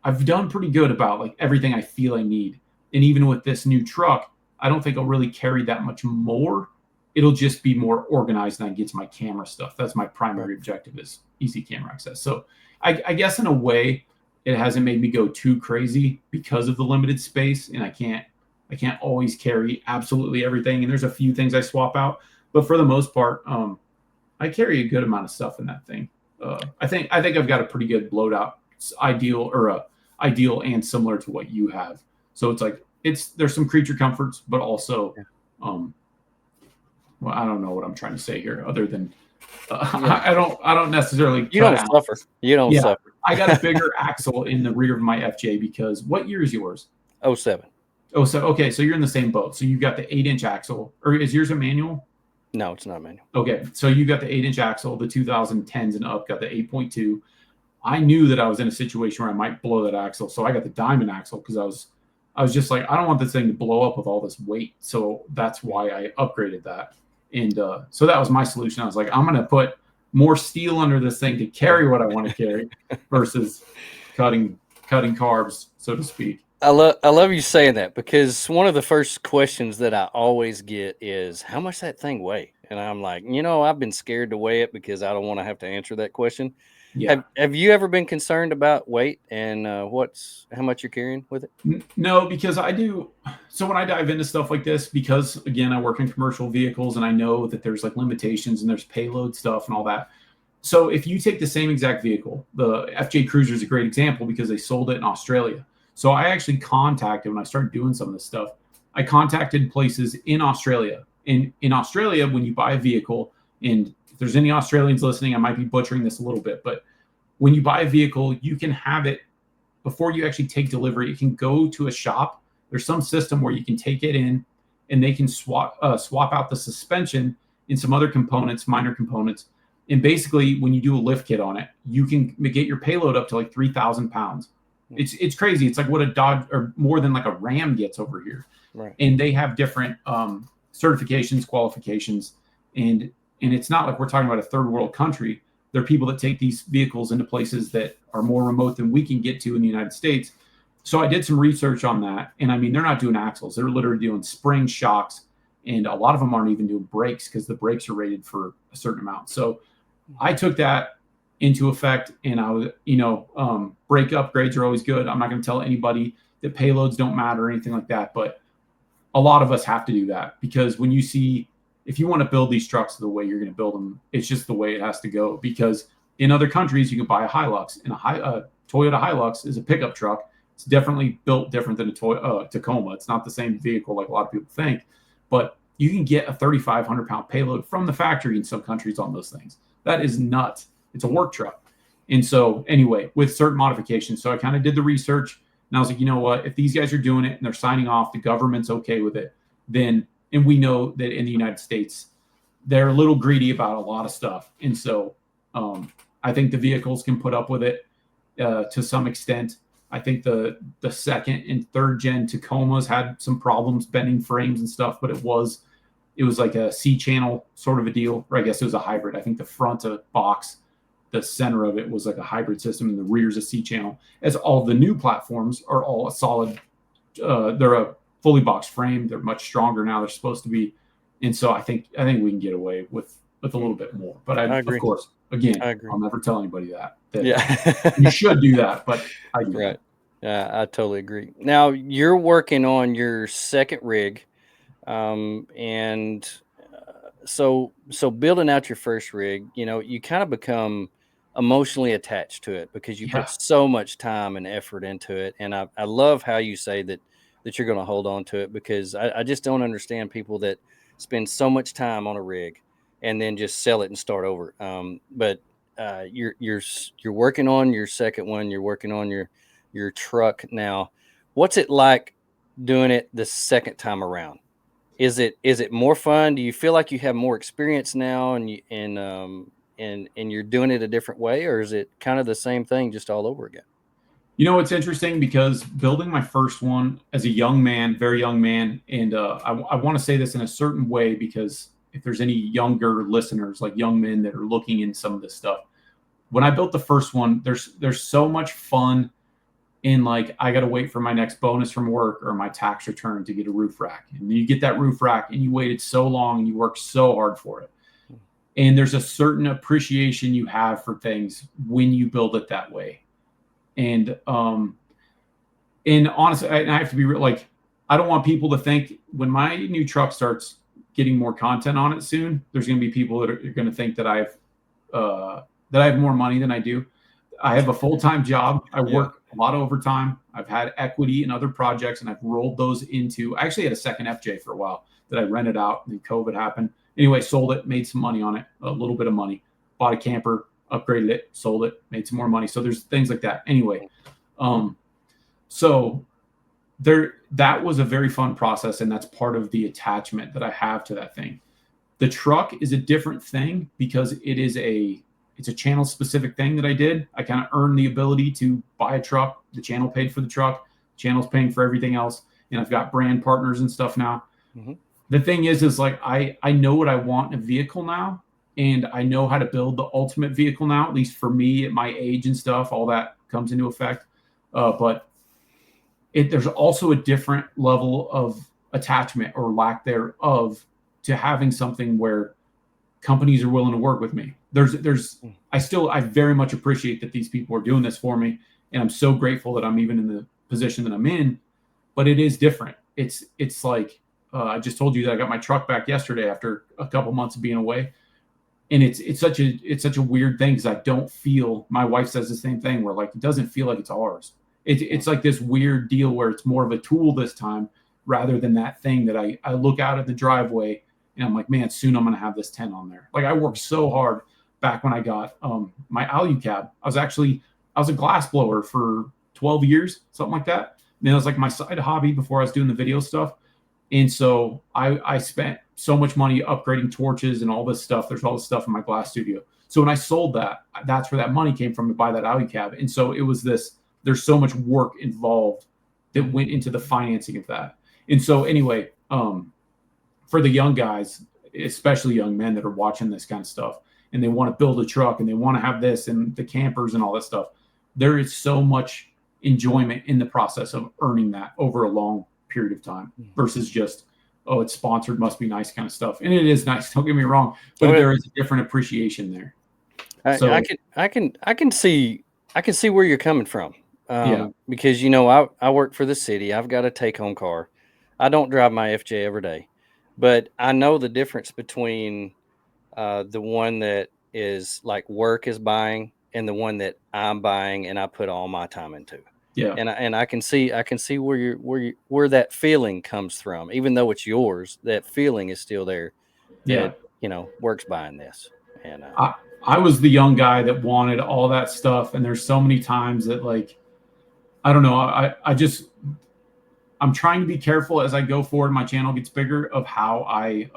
I've done pretty good about like everything I feel I need. And even with this new truck, I don't think I'll really carry that much more. It'll just be more organized and I get to my camera stuff. That's my primary objective, is easy camera access. So I guess in a way, it hasn't made me go too crazy because of the limited space, and I can't always carry absolutely everything. And there's a few things I swap out, but for the most part, I carry a good amount of stuff in that thing. I think I've got a pretty good blowed out ideal and similar to what you have. So it's like there's some creature comforts, but also, well, I don't know what I'm trying to say here other than I don't necessarily. You don't suffer. You don't suffer. I got a bigger axle in the rear of my FJ because what year is yours? 07. Oh, so okay, so you're in the same boat. So you've got the 8-inch axle, or is yours a manual? No, it's not a manual. Okay, so you got the 8-inch axle. The 2010s and up got the 8.2. I knew that I was in a situation where I might blow that axle, so I got the diamond axle because I was just like, I don't want this thing to blow up with all this weight. So that's why I upgraded that. And so that was my solution. I was like, I'm going to put more steel under this thing to carry what I want to carry versus cutting carbs, so to speak. I love you saying that, because one of the first questions that I always get is, how much that thing weigh? And I'm like, I've been scared to weigh it because I don't want to have to answer that question. Yeah. Have you ever been concerned about weight and how much you're carrying with it? No, because I do. So when I dive into stuff like this, because again, I work in commercial vehicles and I know that there's like limitations and there's payload stuff and all that. So if you take the same exact vehicle, the FJ Cruiser is a great example because they sold it in Australia. So I actually contacted, when I started doing some of this stuff, I contacted places in Australia. In Australia, when you buy a vehicle, and if there's any Australians listening, I might be butchering this a little bit, but when you buy a vehicle, you can have it before you actually take delivery. You can go to a shop. There's some system where you can take it in and they can swap out the suspension and some other components, minor components. And basically, when you do a lift kit on it, you can get your payload up to like 3,000 pounds. It's crazy. It's like what a Dodge, or more than like a Ram, gets over here. Right. And they have different certifications, qualifications, and it's not like we're talking about a third world country. There are people that take these vehicles into places that are more remote than we can get to in the United States. So I did some research on that, and I mean, they're not doing axles; they're literally doing spring shocks, and a lot of them aren't even doing brakes because the brakes are rated for a certain amount. So I took that into effect, and I was, brake upgrades are always good. I'm not going to tell anybody that payloads don't matter or anything like that, but a lot of us have to do that, because when you see, if you want to build these trucks the way you're going to build them, it's just the way it has to go. Because in other countries, you can buy a Hilux, and a Toyota Hilux is a pickup truck. It's definitely built different than a Tacoma. It's not the same vehicle like a lot of people think, but you can get a 3,500 pound payload from the factory in some countries on those things. That is nuts. It's a work truck. And so anyway, with certain modifications, so I kind of did the research, and I was like, you know what, if these guys are doing it and they're signing off, the government's okay with it, then, and we know that in the United States, they're a little greedy about a lot of stuff. And so I think the vehicles can put up with it to some extent. I think the second and third gen Tacomas had some problems bending frames and stuff, but it was like a C-channel sort of a deal, or I guess it was a hybrid. I think the front of box, the center of it was like a hybrid system, and the rear is a C-channel. As all the new platforms are all a solid, they're a fully boxed frame. They're much stronger now. They're supposed to be. And so I think we can get away with with a little bit more. But I of agree. course, again, I agree. I'll never tell anybody that Yeah. you should do that, but I do Right. that. Yeah, I totally agree. Now you're working on your second rig, and so building out your first rig, you kind of become emotionally attached to it because you Yeah. put so much time and effort into it. And I love how you say that you're going to hold on to it, because I just don't understand people that spend so much time on a rig and then just sell it and start over. But you're working on your second one. You're working on your truck now. What's it like doing it the second time around? Is it more fun? Do you feel like you have more experience now, and you're doing it a different way, or is it kind of the same thing just all over again? It's interesting because building my first one as a young man, very young man, and I want to say this in a certain way because if there's any younger listeners, like young men that are looking in some of this stuff, when I built the first one, there's so much fun in like I got to wait for my next bonus from work or my tax return to get a roof rack, and you get that roof rack, and you waited so long and you worked so hard for it, and there's a certain appreciation you have for things when you build it that way. And honestly, I have to be real. Like, I don't want people to think when my new truck starts getting more content on it soon, there's going to be people that are going to think that I have more money than I do. I have a full-time job. I Yeah. work a lot of overtime. I've had equity in other projects, and I've rolled those into. I actually had a second FJ for a while that I rented out, and then COVID happened. Anyway, sold it, made some money on it, a little bit of money. Bought a camper, upgraded it, sold it, made some more money. So there's things like that. Anyway, so that was a very fun process, and that's part of the attachment that I have to that thing. The truck is a different thing because it's a channel specific thing that I did. I kind of earned the ability to buy a truck. The channel paid for the truck. The channel's paying for everything else, and I've got brand partners and stuff now. Mm-hmm. The thing is like I know what I want in a vehicle now, and I know how to build the ultimate vehicle now. At least for me, at my age and stuff, all that comes into effect. But there's also a different level of attachment or lack thereof to having something where companies are willing to work with me. I very much appreciate that these people are doing this for me, and I'm so grateful that I'm even in the position that I'm in. But it is different. It's like I just told you that I got my truck back yesterday after a couple months of being away, and it's such a weird thing because I don't feel. My wife says the same thing where like it doesn't feel like it's ours. It's like this weird deal where it's more of a tool this time rather than that thing that I look out at the driveway and I'm like, man, soon I'm going to have this 10 on there. Like I worked so hard back when I got my Alu cab. I was a glass blower for 12 years, something like that. And it was like my side hobby before I was doing the video stuff. And so I spent so much money upgrading torches and all this stuff. There's all this stuff in my glass studio. So when I sold that, that's where that money came from to buy that Alu cab. And so it was there's so much work involved that went into the financing of that. And so anyway, for the young guys, especially young men that are watching this kind of stuff and they want to build a truck and they want to have this and the campers and all that stuff, there is so much enjoyment in the process of earning that over a long period of time versus just, oh, it's sponsored, must be nice kind of stuff. And it is nice, don't get me wrong, but there is a different appreciation there. I can see where you're coming from. Because I work for the city. I've got a take-home car. I don't drive my FJ every day, but I know the difference between the one that is like work is buying and the one that I'm buying and I put all my time into. Yeah, and I can see where that feeling comes from. Even though it's yours, that feeling is still there. That work's buying this, and I was the young guy that wanted all that stuff, and there's so many times that like. I don't know. I'm trying to be careful as I go forward. My channel gets bigger of how I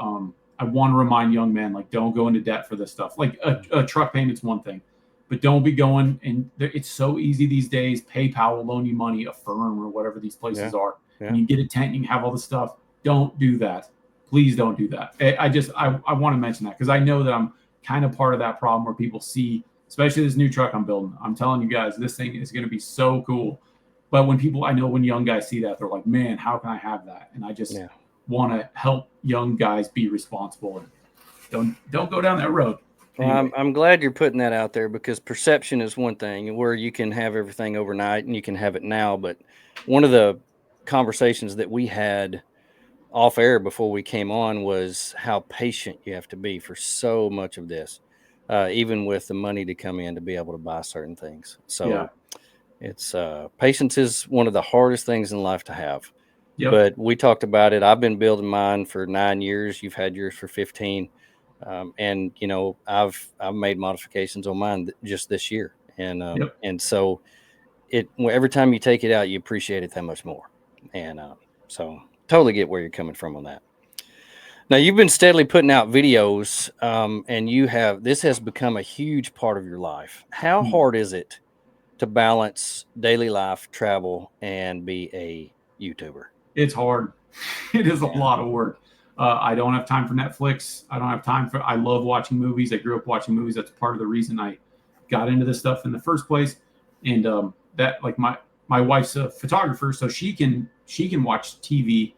want to remind young men, like, don't go into debt for this stuff. Like a truck payment's one thing, but don't be going. And it's so easy these days. PayPal will loan you money, Affirm or whatever these places are. Yeah. And you get a tent and you have all this stuff. Don't do that. Please don't do that. I want to mention that because I know that I'm kind of part of that problem where people see, especially this new truck I'm building. I'm telling you guys, this thing is going to be so cool. But when young guys see that, they're like, man, how can I have that? And I just want to help young guys be responsible. Don't go down that road. Well, Anyway, I'm glad you're putting that out there, because perception is one thing where you can have everything overnight and you can have it now. But one of the conversations that we had off air before we came on was how patient you have to be for so much of this, even with the money to come in to be able to buy certain things. yeah, So it's patience is one of the hardest things in life to have. yep, But we talked about it. I've been building mine for 9 years. You've had yours for 15. And I've made modifications on mine just this year, yep. and so every time you take it out, you appreciate it that much more, and so totally get where you're coming from on that. Now, you've been steadily putting out videos, and this has become a huge part of your life. How Hmm. hard is it to balance daily life, travel, and be a YouTuber? It's hard. It is a Yeah. lot of work. I don't have time for Netflix. I don't have time for. I love watching movies. I grew up watching movies. That's part of the reason I got into this stuff in the first place. And that like my wife's a photographer, so she can watch TV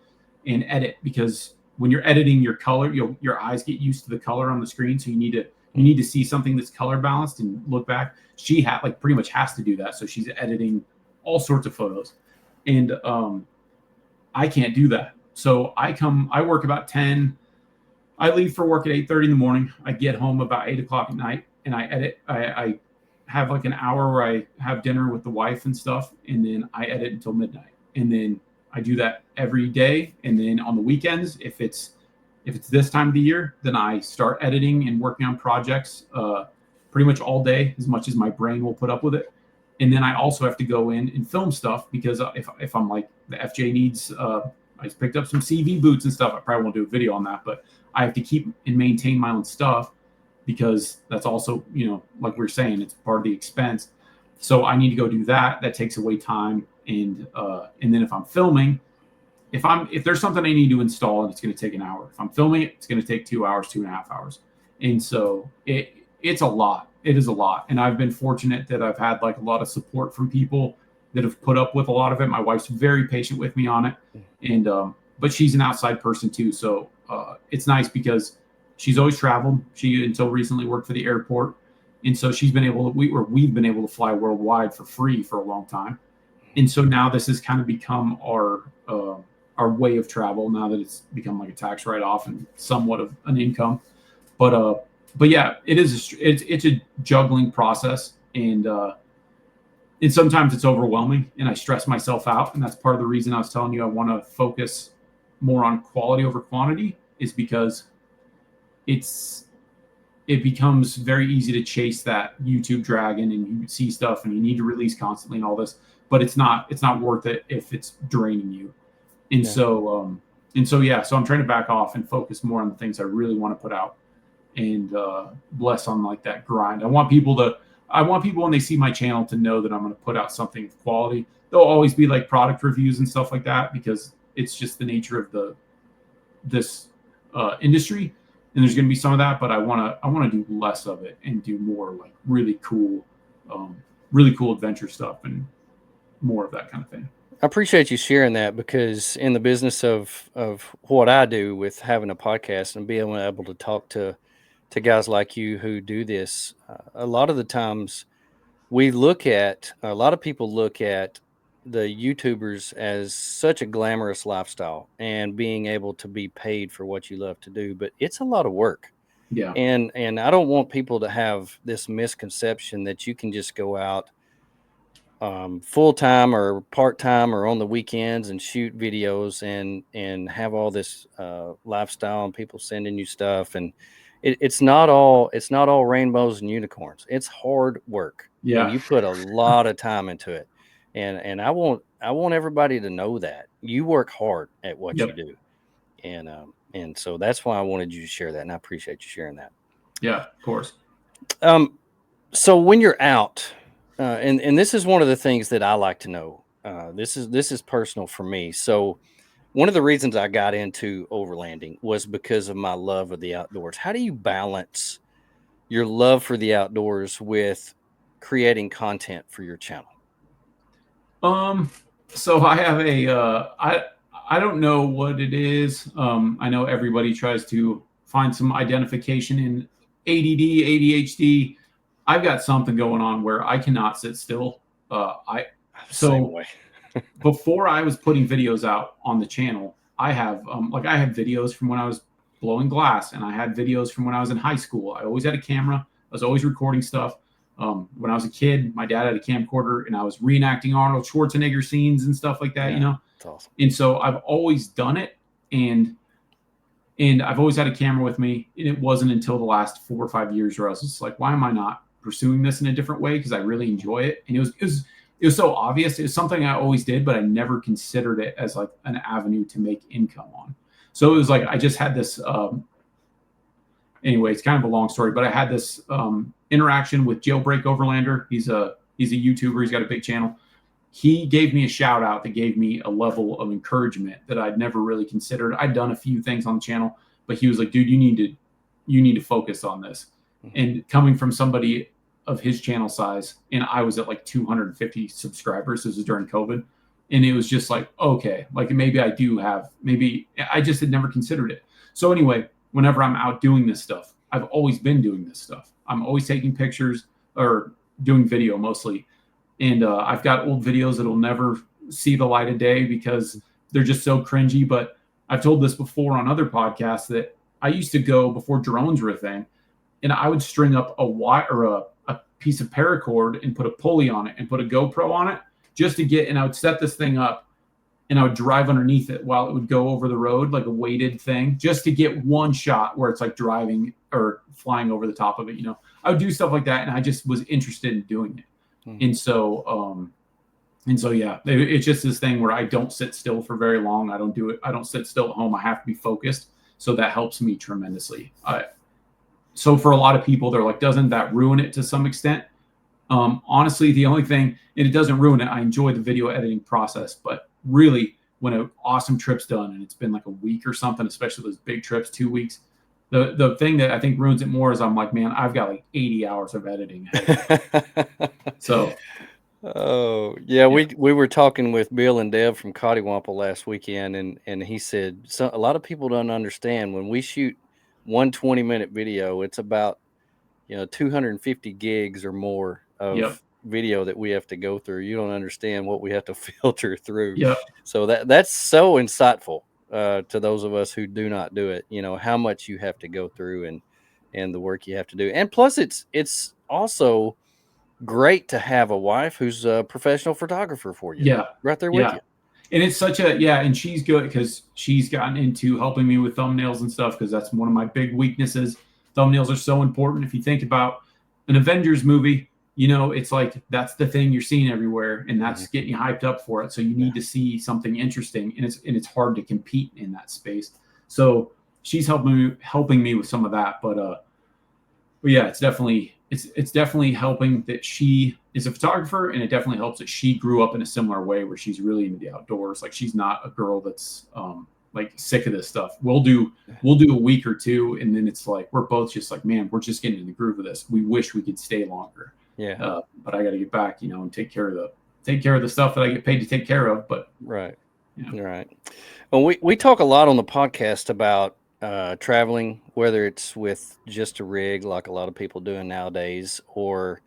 and edit, because when you're editing your color, your eyes get used to the color on the screen. So you need to see something that's color balanced and look back. She pretty much has to do that. So she's editing all sorts of photos, and I can't do that. So I work about 10. I leave for work at 8:30 in the morning. I get home about 8 o'clock at night, and I edit. I have like an hour where I have dinner with the wife and stuff, and then I edit until midnight. And then I do that every day. And then on the weekends, if it's this time of the year, then I start editing and working on projects pretty much all day, as much as my brain will put up with it. And then I also have to go in and film stuff, because if I'm like the FJ needs, I just picked up some CV boots and stuff. I probably won't do a video on that, but I have to keep and maintain my own stuff, because that's also, like we are saying, it's part of the expense. So I need to go do that. That takes away time, and then if I'm filming, if there's something I need to install and it's going to take an hour, if I'm filming it, it's going to take 2 hours, 2.5 hours, and so it's a lot. It is a lot, and I've been fortunate that I've had like a lot of support from people that have put up with a lot of it. My wife's very patient with me on it, and but she's an outside person too, so it's nice because she's always traveled. She until recently worked for the airport, and so she's been able to we've been able to fly worldwide for free for a long time, and so now this has kind of become our way of travel, now that it's become like a tax write-off and somewhat of an income. But yeah, it's a juggling process, and sometimes it's overwhelming, and I stress myself out, and that's part of the reason I was telling you I want to focus more on quality over quantity, is because it's it becomes very easy to chase that YouTube dragon, and you see stuff and you need to release constantly and all this, but it's not worth it if it's draining you. And Yeah. so yeah, so I'm trying to back off and focus more on the things I really want to put out, and less on like that grind. I want people when they see my channel to know that I'm going to put out something of quality. There'll always be like product reviews and stuff like that, because it's just the nature of this industry, and there's going to be some of that. But I want to do less of it and do more like really cool adventure stuff and more of that kind of thing. I appreciate you sharing that, because in the business of what I do with having a podcast and being able to talk to guys like you who do this, a lot of the times a lot of people look at the YouTubers as such a glamorous lifestyle and being able to be paid for what you love to do, but it's a lot of work. Yeah, And I don't want people to have this misconception that you can just go out full time or part time or on the weekends and shoot videos and have all this lifestyle and people sending you stuff, and it's not all rainbows and unicorns. It's hard work, and yeah, you put a lot of time into it, and I want everybody to know that you work hard at what you yep, do, and so that's why I wanted you to share that, and I appreciate you sharing that. yeah, of course. um so when you're out, and this is one of the things that I like to know. This is personal for me. So one of the reasons I got into overlanding was because of my love of the outdoors. How do you balance your love for the outdoors with creating content for your channel? Um, so I have I don't know what it is. I know everybody tries to find some identification in ADD, ADHD. I've got something going on where I cannot sit still. Same way. Before I was putting videos out on the channel, I have I had videos from when I was blowing glass, and I had videos from when I was in high school. I always had a camera. I was always recording stuff. When I was a kid, my dad had a camcorder, and I was reenacting Arnold Schwarzenegger scenes and stuff like that. Yeah, that's awesome. And so I've always done it, and I've always had a camera with me. And it wasn't until the last 4 or 5 years where I was just like, why am I not pursuing this in a different way? Because I really enjoy it. And it was so obvious. It was something I always did, but I never considered it as like an avenue to make income on. So it was like I just had this. Anyway, it's kind of a long story, but I had this interaction with Jailbreak Overlander. He's a YouTuber. He's got a big channel. He gave me a shout out that gave me a level of encouragement that I'd never really considered. I'd done a few things on the channel, but he was like, dude, you need to focus on this. Mm-hmm. And coming from somebody of his channel size, and I was at like 250 subscribers. This was during COVID. And it was just like, okay, like maybe I just had never considered it. So anyway, whenever I'm out doing this stuff, I've always been doing this stuff. I'm always taking pictures or doing video mostly. And I've got old videos that'll never see the light of day because they're just so cringy. But I've told this before on other podcasts that I used to go before drones were a thing, and I would string up a wire or a piece of paracord and put a pulley on it and put a GoPro on it just to get, and I would set this thing up and I would drive underneath it while it would go over the road, like a weighted thing, just to get one shot where it's like driving or flying over the top of it. I would do stuff like that, and I just was interested in doing it. Mm-hmm. And so, yeah, it's just this thing where I don't sit still for very long. I don't sit still at home. I have to be focused. So that helps me tremendously. So for a lot of people, they're like, doesn't that ruin it to some extent? Honestly, the only thing, and it doesn't ruin it, I enjoy the video editing process, but really when an awesome trip's done and it's been like a week or something, especially those big trips, 2 weeks, the thing that I think ruins it more is I'm like, man, I've got like 80 hours of editing ahead. So oh yeah, we were talking with Bill and Dev from Cottywampa last weekend, and he said a lot of people don't understand when we shoot one 20-minute video, it's about 250 gigs or more of video that we have to go through. You don't understand what we have to filter through. Yep. So that's so insightful to those of us who do not do it. How much you have to go through and the work you have to do. And plus it's also great to have a wife who's a professional photographer for you. Yeah. Right there with you. And it's such and she's good because she's gotten into helping me with thumbnails and stuff, because that's one of my big weaknesses. Thumbnails are so important. If you think about an Avengers movie, it's like that's the thing you're seeing everywhere, and that's getting you hyped up for it. So you need to see something interesting, and it's hard to compete in that space. So she's helping me with some of that. But yeah, it's definitely helping that she is a photographer, and it definitely helps that she grew up in a similar way where she's really into the outdoors. Like she's not a girl that's like sick of this stuff. We'll do a week or two, and then it's like we're both just like, man, we're just getting in the groove of this. We wish we could stay longer. Yeah. But I got to get back, and take care of the stuff that I get paid to take care of. But right. Right. Well, we talk a lot on the podcast about traveling, whether it's with just a rig like a lot of people doing nowadays, or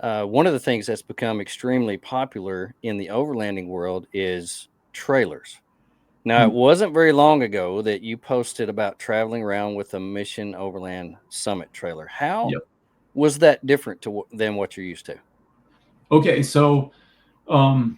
one of the things that's become extremely popular in the overlanding world is trailers. Now, it wasn't very long ago that you posted about traveling around with a Mission Overland Summit trailer. How was that different than what you're used to? Okay, so I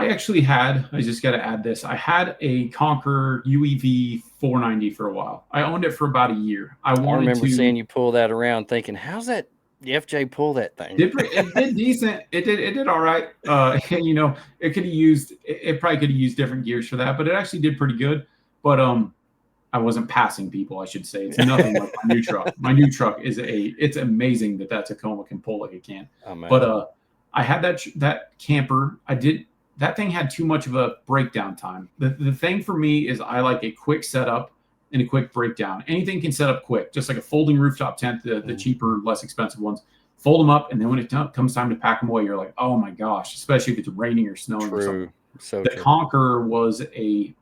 just got to add this. I had a Conqueror UEV 490 for a while. I owned it for about a year. I remember seeing you pull that around thinking, how's that FJ pull that thing? It did decent. It did all right. It probably could have used different gears for that, but it actually did pretty good. But I wasn't passing people, I should say. It's nothing like my new truck. My new truck it's amazing that Tacoma can pull like it can. Oh, man. But I had that camper. That thing had too much of a breakdown time. The thing for me is I like a quick setup and a quick breakdown. Anything can set up quick, just like a folding rooftop tent, the cheaper, less expensive ones. Fold them up, and then when it comes time to pack them away, you're like, oh my gosh, especially if it's raining or snowing or something. So the Conqueror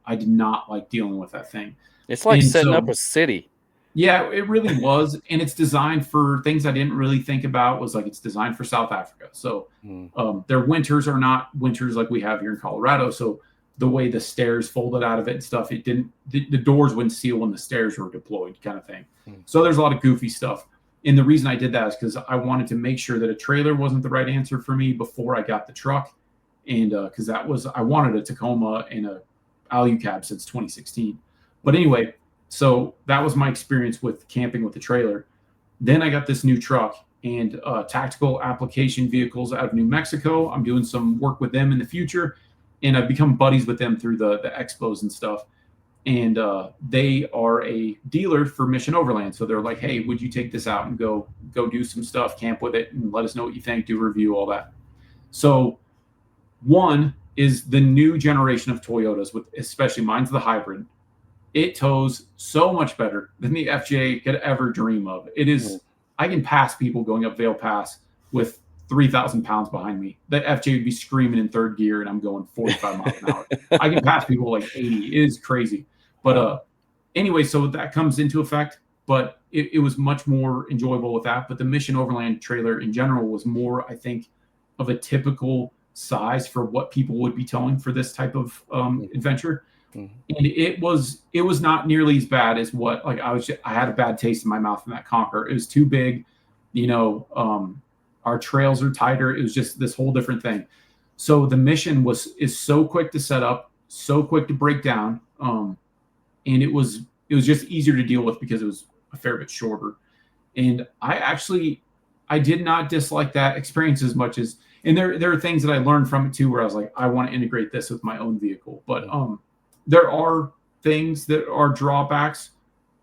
I did not like dealing with that thing. It's like setting up a city. Yeah, it really was, and it's designed for things I didn't really think about. Was like it's designed for South Africa, so Mm. their winters are not winters like we have here in Colorado. So the way the stairs folded out of it and stuff, it didn't the doors wouldn't seal when the stairs were deployed, kind of thing. Mm. So there's a lot of goofy stuff, and the reason I did that is because I wanted to make sure that a trailer wasn't the right answer for me before I got the truck, and because that was I wanted a Tacoma and a Alu cab since 2016. But anyway, so that was my experience with camping with the trailer. Then I got this new truck and tactical application vehicles out of New Mexico. I'm doing some work with them in the future, and I've become buddies with them through the expos and stuff. And they are a dealer for Mission Overland, so they're like, "Hey, would you take this out and go do some stuff, camp with it, and let us know what you think, do a review, all that." So one is the new generation of Toyotas, with especially mine's the hybrid. It tows so much better than the FJ could ever dream of. It Mm. is, I can pass people going up Vale Pass with 3,000 pounds behind me. The FJ would be screaming in third gear and I'm going 45 miles an hour. I can pass people like 80. It is crazy. But anyway, so that comes into effect, but it was much more enjoyable with that. But the Mission Overland trailer in general was more, I think, of a typical size for what people would be towing for this type of adventure. Mm. And it was not nearly as bad as what like I had a bad taste in my mouth from that Conquer. It was too big, you know. Our trails are tighter. It was just this whole different thing. So the Mission is so quick to set up, so quick to break down, and it was just easier to deal with because it was a fair bit shorter. And I did not dislike that experience as much as, and there are things that I learned from it too, where I was like, I want to integrate this with my own vehicle. But there are things that are drawbacks,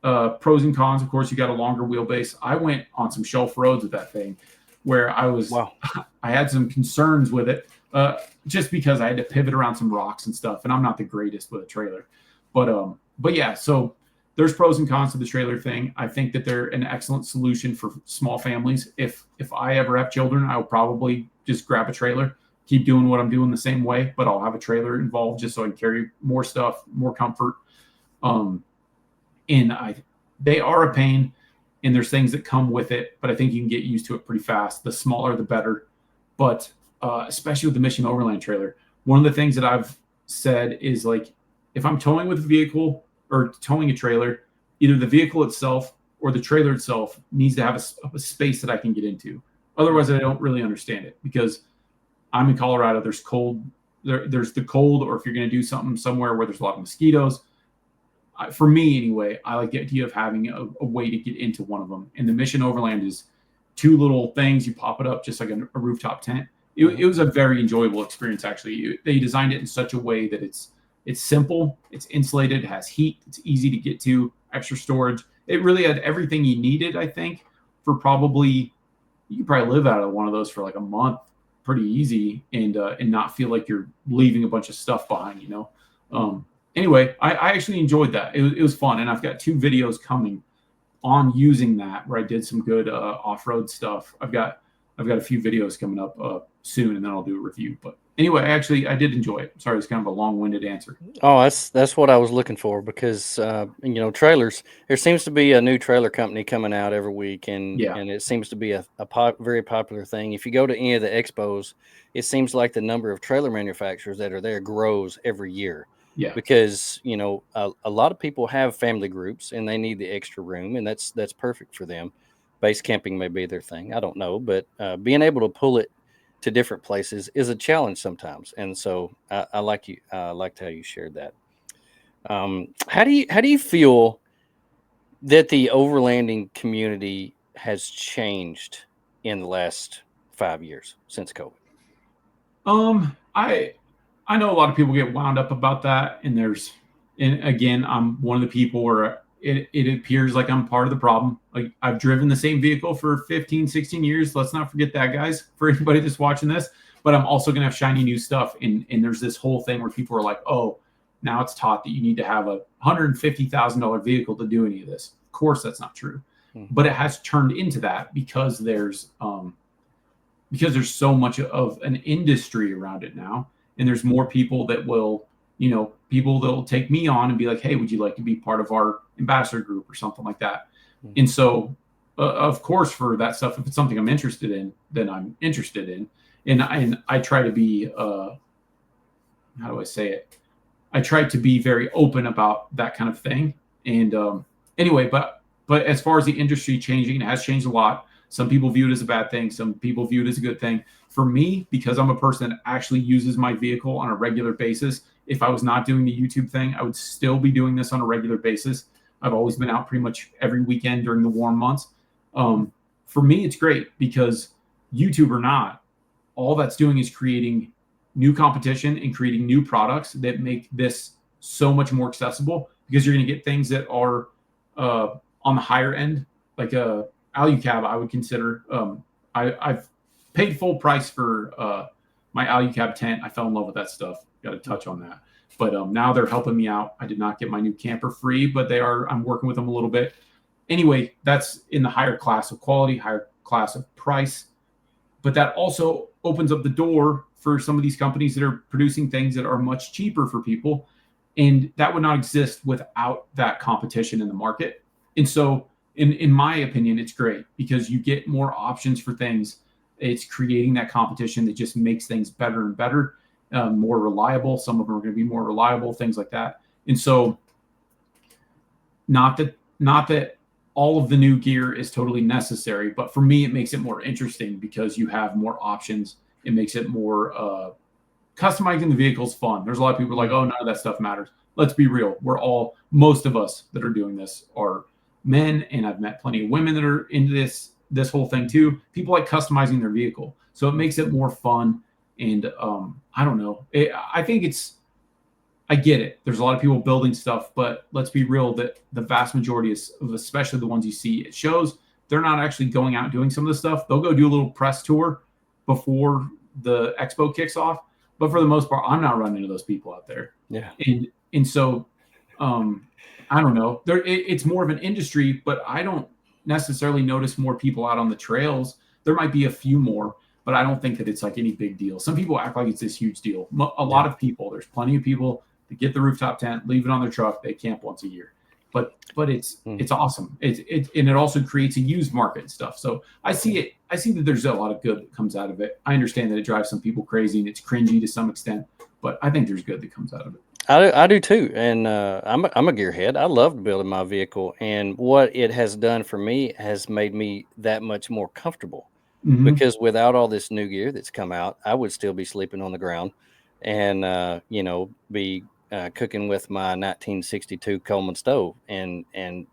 pros and cons. Of course, you got a longer wheelbase. I went on some shelf roads with that thing, where Wow. I had some concerns with it, just because I had to pivot around some rocks and stuff, and I'm not the greatest with a trailer. But yeah, so there's pros and cons to the trailer thing. I think that they're an excellent solution for small families. If I ever have children, I'll probably just grab a trailer, keep doing what I'm doing the same way, but I'll have a trailer involved just so I can carry more stuff, more comfort. Um, and they are a pain, and there's things that come with it, but I think you can get used to it pretty fast. The smaller, the better. But especially with the Mission Overland trailer, one of the things that I've said is like, if I'm towing with a vehicle or towing a trailer, either the vehicle itself or the trailer itself needs to have a space that I can get into. Otherwise, I don't really understand it, because I'm in Colorado. There's cold. There's the cold, or if you're going to do something somewhere where there's a lot of mosquitoes. For me, anyway, I like the idea of having a way to get into one of them. And the Mission Overland is two little things. You pop it up just like a rooftop tent. It was a very enjoyable experience, actually. They designed it in such a way that it's simple, it's insulated, it has heat, it's easy to get to, extra storage. It really had everything you needed, I think, for probably, you could probably live out of one of those for like a month pretty easy, and not feel like you're leaving a bunch of stuff behind, you know. Anyway, I actually enjoyed that. It was fun, and I've got 2 videos coming on using that where I did some good off-road stuff. I've got a few videos coming up soon, and then I'll do a review. But anyway, I did enjoy it. Sorry, it's kind of a long-winded answer. Oh, that's what I was looking for, because trailers. There seems to be a new trailer company coming out every week, and Yeah, it seems to be a very popular thing. If you go to any of the expos, it seems like the number of trailer manufacturers that are there grows every year, yeah, because a lot of people have family groups and they need the extra room, and that's perfect for them. Base camping may be their thing. I don't know, but being able to pull it to different places is a challenge sometimes, and so I like you. I liked how you shared that. How do you feel that the overlanding community has changed in the last 5 years since COVID? I know a lot of people get wound up about that, and again, I'm one of the people where it appears like I'm part of the problem. Like, I've driven the same vehicle for 15, 16 years. Let's not forget that, guys, for anybody that's watching this. But I'm also going to have shiny new stuff. And there's this whole thing where people are like, oh, now it's taught that you need to have a $150,000 vehicle to do any of this. Of course, that's not true. Mhm. But it has turned into that because there's so much of an industry around it now. And there's more people that will, people that will take me on and be like, hey, would you like to be part of our ambassador group or something like that? And so, of course, for that stuff, if it's something I'm interested in, then I'm interested in. And I try to be, how do I say it? I try to be very open about that kind of thing. And anyway, but as far as the industry changing, it has changed a lot. Some people view it as a bad thing. Some people view it as a good thing. For me, because I'm a person that actually uses my vehicle on a regular basis, if I was not doing the YouTube thing, I would still be doing this on a regular basis. I've always been out pretty much every weekend during the warm months. For me, it's great because YouTube or not, all that's doing is creating new competition and creating new products that make this so much more accessible, because you're going to get things that are on the higher end, like a Alucab. I would consider. I've paid full price for my Alucab tent. I fell in love with that stuff. Got to touch on that. But now they're helping me out. I did not get my new camper free, but they are. I'm working with them a little bit. Anyway, that's in the higher class of quality, higher class of price. But that also opens up the door for some of these companies that are producing things that are much cheaper for people. And that would not exist without that competition in the market. And so, in my opinion, it's great because you get more options for things. It's creating that competition that just makes things better and better, more reliable. Some of them are going to be more reliable, things like that. And so, not that all of the new gear is totally necessary, but for me, it makes it more interesting because you have more options. It makes it more customizing the vehicles fun. There's a lot of people like, oh, none of that stuff matters. Let's be real. Most of us that are doing this are men, and I've met plenty of women that are into this whole thing too. People like customizing their vehicle, so it makes it more fun. And I don't know. I get it. There's a lot of people building stuff, but let's be real that the vast majority of especially the ones you see at shows, they're not actually going out and doing some of this stuff. They'll go do a little press tour before the expo kicks off. But for the most part, I'm not running into those people out there. Yeah. And so I don't know. It's more of an industry, but I don't necessarily notice more people out on the trails. There might be a few more, but I don't think that it's like any big deal. Some people act like it's this huge deal. A lot of people, there's plenty of people that get the rooftop tent, leave it on their truck, they camp once a year. But it's awesome. And it also creates a used market and stuff. So I see that there's a lot of good that comes out of it. I understand that it drives some people crazy and it's cringy to some extent, but I think there's good that comes out of it. I do too, and I'm a gearhead. I loved building my vehicle, and what it has done for me has made me that much more comfortable. Mm-hmm. Because without all this new gear that's come out, I would still be sleeping on the ground, and be cooking with my 1962 Coleman stove, and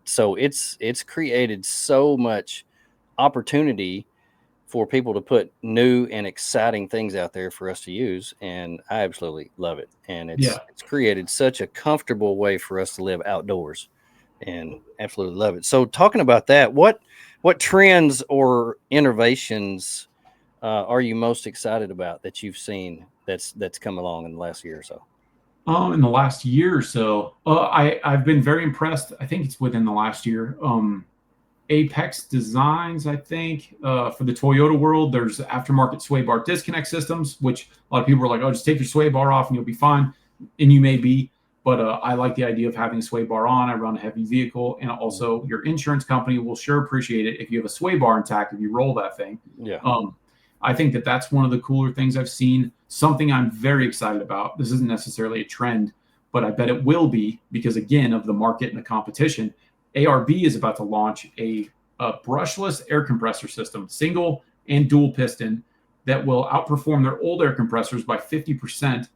so it's created so much opportunity for people to put new and exciting things out there for us to use, and I absolutely love it. And it's created such a comfortable way for us to live outdoors, and absolutely love it. So talking about that, what trends or innovations are you most excited about that you've seen that's come along in the last year or so? In the last year or so, I've been very impressed. I think it's within the last year. Apex Designs, I think, for the Toyota world, there's aftermarket sway bar disconnect systems, which a lot of people are like, oh, just take your sway bar off and you'll be fine. And you may be, but I like the idea of having a sway bar on. I run a heavy vehicle, and also your insurance company will sure appreciate it if you have a sway bar intact, if you roll that thing. Yeah. I think that that's one of the cooler things I've seen. Something I'm very excited about. This isn't necessarily a trend, but I bet it will be because, again, of the market and the competition. ARB is about to launch a brushless air compressor system, single and dual piston, that will outperform their old air compressors by 50%.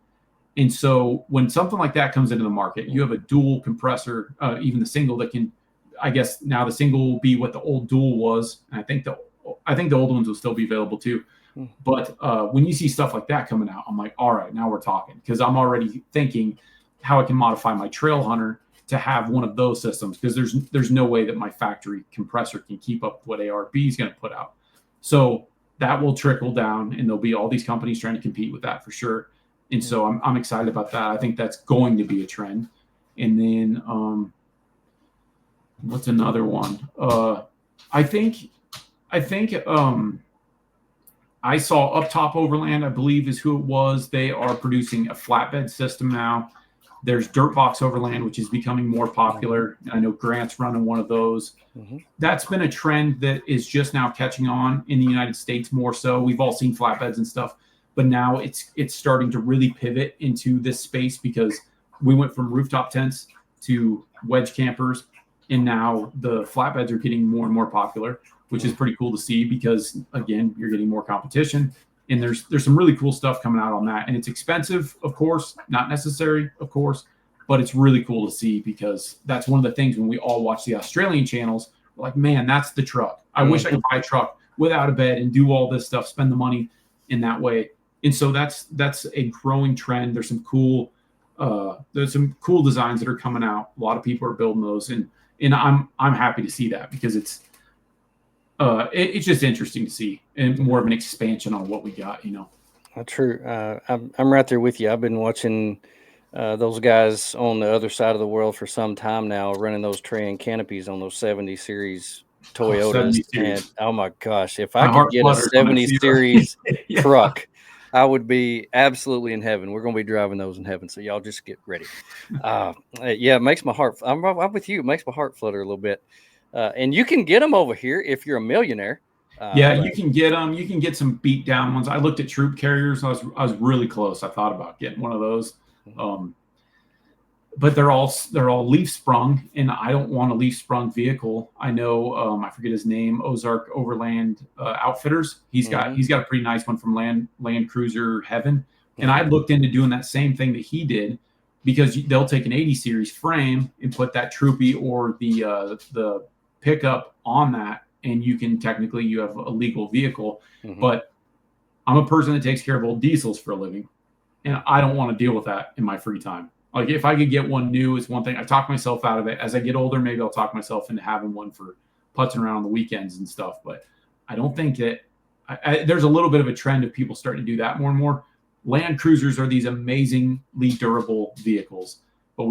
And so when something like that comes into the market, you have a dual compressor, even the single that can, I guess now the single will be what the old dual was. And I think the old ones will still be available too. But when you see stuff like that coming out, I'm like, all right, now we're talking, because I'm already thinking how I can modify my Trailhunter to have one of those systems, because there's no way that my factory compressor can keep up what ARB is going to put out. So that will trickle down, and there'll be all these companies trying to compete with that for sure. And so I'm excited about that. I think that's going to be a trend. And then what's another one? I think I saw Up Top Overland, I believe is who it was. They are producing a flatbed system now. There's Dirtbox Overland, which is becoming more popular. And I know Grant's running one of those. Mm-hmm. That's been a trend that is just now catching on in the United States more so. We've all seen flatbeds and stuff, but now it's starting to really pivot into this space because we went from rooftop tents to wedge campers, and now the flatbeds are getting more and more popular, which is pretty cool to see because, again, you're getting more competition. And there's some really cool stuff coming out on that. And it's expensive, of course, not necessary, of course, but it's really cool to see because that's one of the things when we all watch the Australian channels, we're like, man, that's the truck. I wish I could buy a truck without a bed and do all this stuff, spend the money in that way. And so that's a growing trend. There's some cool designs that are coming out. A lot of people are building those, and I'm happy to see that because it's just interesting to see and more of an expansion on what we got, True. I'm right there with you. I've been watching those guys on the other side of the world for some time now, running those tray and canopies on those 70 series Toyotas. 70 series. And oh my gosh, if I could get a 70 series yeah. truck, I would be absolutely in heaven. We're going to be driving those in heaven. So y'all just get ready. It makes my heart, I'm with you. It makes my heart flutter a little bit. And you can get them over here if you're a millionaire. You can get them. You can get some beat down ones. I looked at troop carriers. I was really close. I thought about getting one of those, but they're all leaf sprung, and I don't want a leaf sprung vehicle. I know I forget his name. Ozark Overland Outfitters. He's got a pretty nice one from Land Cruiser Heaven, and I looked into doing that same thing that he did because they'll take an 80 series frame and put that troopy or the pickup on that. And you have a legal vehicle, but I'm a person that takes care of old diesels for a living, and I don't want to deal with that in my free time. Like if I could get one new, it's one thing. I talk myself out of it. As I get older, maybe I'll talk myself into having one for putzing around on the weekends and stuff. But I don't think that there's a little bit of a trend of people starting to do that more and more. Land Cruisers are these amazingly durable vehicles, but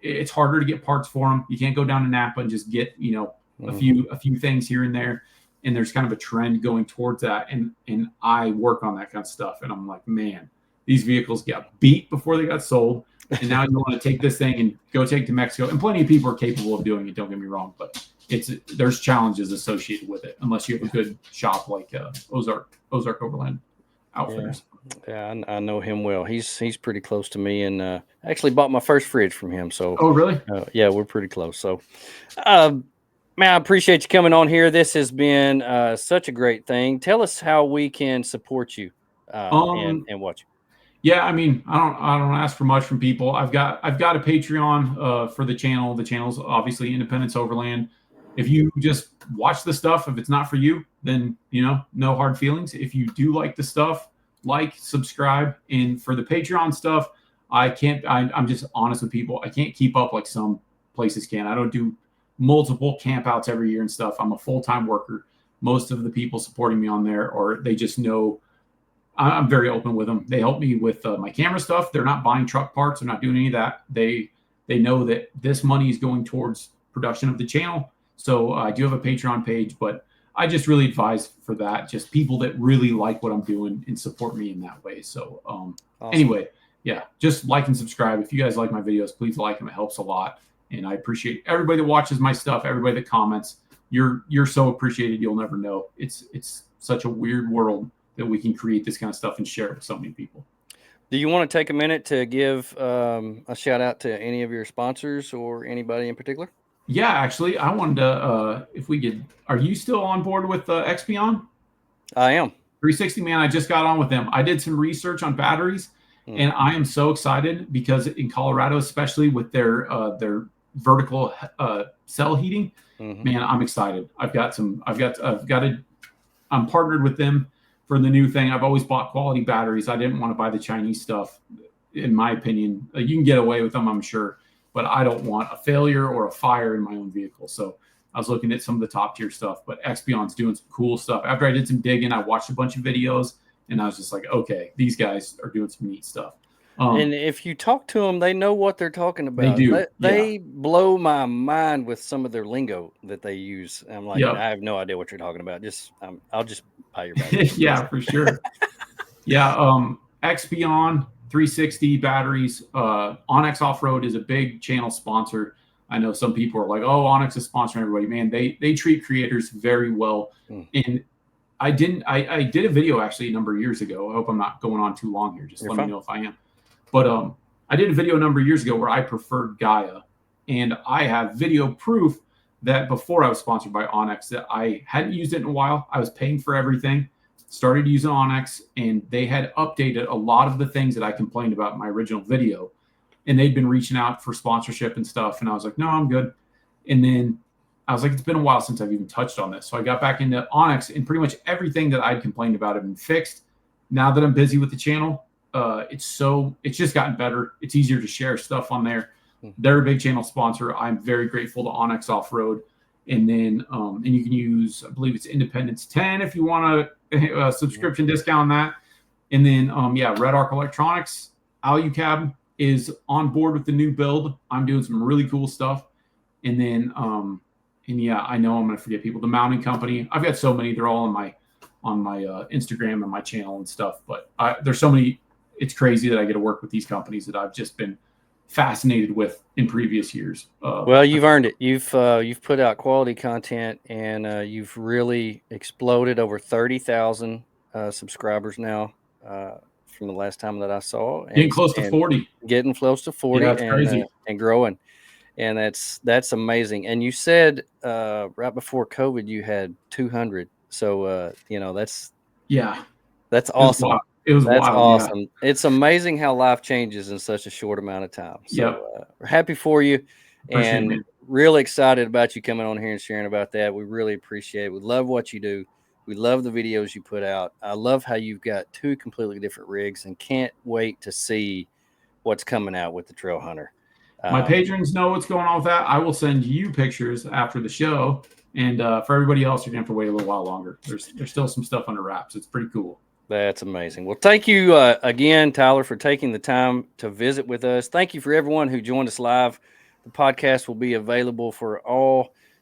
it's harder to get parts for them. You can't go down to Napa and just get, a few things here and there, and there's kind of a trend going towards that, and I work on that kind of stuff, and I'm like, man, these vehicles got beat before they got sold, and now you want to take this thing and go take it to Mexico, and plenty of people are capable of doing it, don't get me wrong, but there's challenges associated with it unless you have a good shop like Ozark Overland Outfitters. Yeah, I know him well. He's pretty close to me, and I actually bought my first fridge from him. So oh really? Yeah, we're pretty close. So man, I appreciate you coming on here. This has been such a great thing. Tell us how we can support you and watch you. Yeah, I mean, I don't ask for much from people. I've got a Patreon for the channel. The channel's obviously Independence Overland. If you just watch the stuff, if it's not for you, then no hard feelings. If you do like the stuff, subscribe. And for the Patreon stuff, I'm just honest with people. I can't keep up like some places can. I don't do multiple campouts every year and stuff. I'm a full-time worker. Most of the people supporting me on there, or they just know I'm very open with them. They help me with my camera stuff. They're not buying truck parts. They're not doing any of that. They know that this money is going towards production of the channel. So I do have a Patreon page, but I just really advise for that. Just people that really like what I'm doing and support me in that way. So Awesome. Anyway, yeah, just like and subscribe. If you guys like my videos, please like them. It helps a lot. And I appreciate everybody that watches my stuff, everybody that comments. You're so appreciated. You'll never know. It's such a weird world that we can create this kind of stuff and share it with so many people. Do you want to take a minute to give a shout out to any of your sponsors or anybody in particular? Yeah, actually, I wanted to, if we could, are you still on board with Expion? I am. 360, man, I just got on with them. I did some research on batteries, and I am so excited because in Colorado, especially with their vertical cell heating, man, I'm excited. I'm partnered with them for the new thing. I've always bought quality batteries. I didn't want to buy the Chinese stuff, in my opinion. You can get away with them, I'm sure, but I don't want a failure or a fire in my own vehicle. So I was looking at some of the top tier stuff, but Expion's doing some cool stuff. After I did some digging, I watched a bunch of videos, and I was just like, okay, these guys are doing some neat stuff. And if you talk to them, they know what they're talking about. They do. They blow my mind with some of their lingo that they use. I'm like, I have no idea what you're talking about. I'll just buy your battery. Yeah, for sure. Yeah. Expion 360 batteries. Onyx Off-Road is a big channel sponsor. I know some people are like, oh, Onyx is sponsoring everybody. Man, they treat creators very well. And I did a video actually a number of years ago. I hope I'm not going on too long here. Just let me know if I am. But I did a video a number of years ago where I preferred Gaia. And I have video proof that before I was sponsored by Onyx that I hadn't used it in a while. I was paying for everything, started using Onyx, and they had updated a lot of the things that I complained about in my original video. And they'd been reaching out for sponsorship and stuff. And I was like, no, I'm good. And then I was like, it's been a while since I've even touched on this. So I got back into Onyx, and pretty much everything that I'd complained about had been fixed. Now that I'm busy with the channel, it's just gotten better. It's easier to share stuff on there. They're a big channel sponsor. I'm very grateful to Onyx Off-Road. And then, and you can use, I believe it's Independence 10 if you want a subscription discount on that. And then, Red Arc Electronics, AluCab is on board with the new build. I'm doing some really cool stuff. And then, I know I'm going to forget people. The mounting company. I've got so many. They're all on my Instagram and my channel and stuff. But there's so many. It's crazy that I get to work with these companies that I've just been fascinated with in previous years. Well, you've earned it. You've put out quality content, and you've really exploded over 30,000 subscribers now from the last time that I saw. Getting close to 40. Getting close to 40, yeah, crazy. And growing. And that's amazing. And you said right before COVID you had 200. So that's awesome. It was That's wild, awesome. Yeah. It's amazing how life changes in such a short amount of time. So we're happy for you, and really excited about you coming on here and sharing about that. We really appreciate it. We love what you do. We love the videos you put out. I love how you've got 2 completely different rigs, and can't wait to see what's coming out with the Trailhunter. My patrons know what's going on with that. I will send you pictures after the show, and for everybody else, you're going to have to wait a little while longer. There's still some stuff under wraps. It's pretty cool. That's amazing. Well, thank you again, Tyler, for taking the time to visit with us. Thank you for everyone who joined us live. The podcast will be available for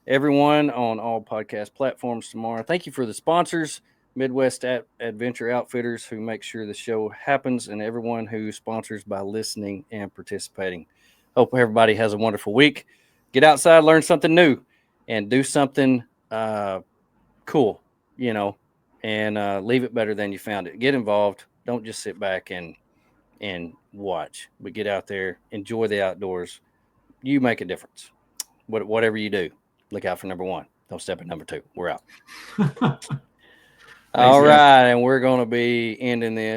everyone on all podcast platforms tomorrow. Thank you for the sponsors, Midwest Adventure Outfitters, who make sure the show happens, and everyone who sponsors by listening and participating. Hope everybody has a wonderful week. Get outside, learn something new, and do something cool, and leave it better than you found it. Get involved. Don't just sit back and watch, but get out there, enjoy the outdoors. You make a difference. Whatever you do, look out for number 1. Don't step at number 2. We're out. All right, and we're going to be ending this.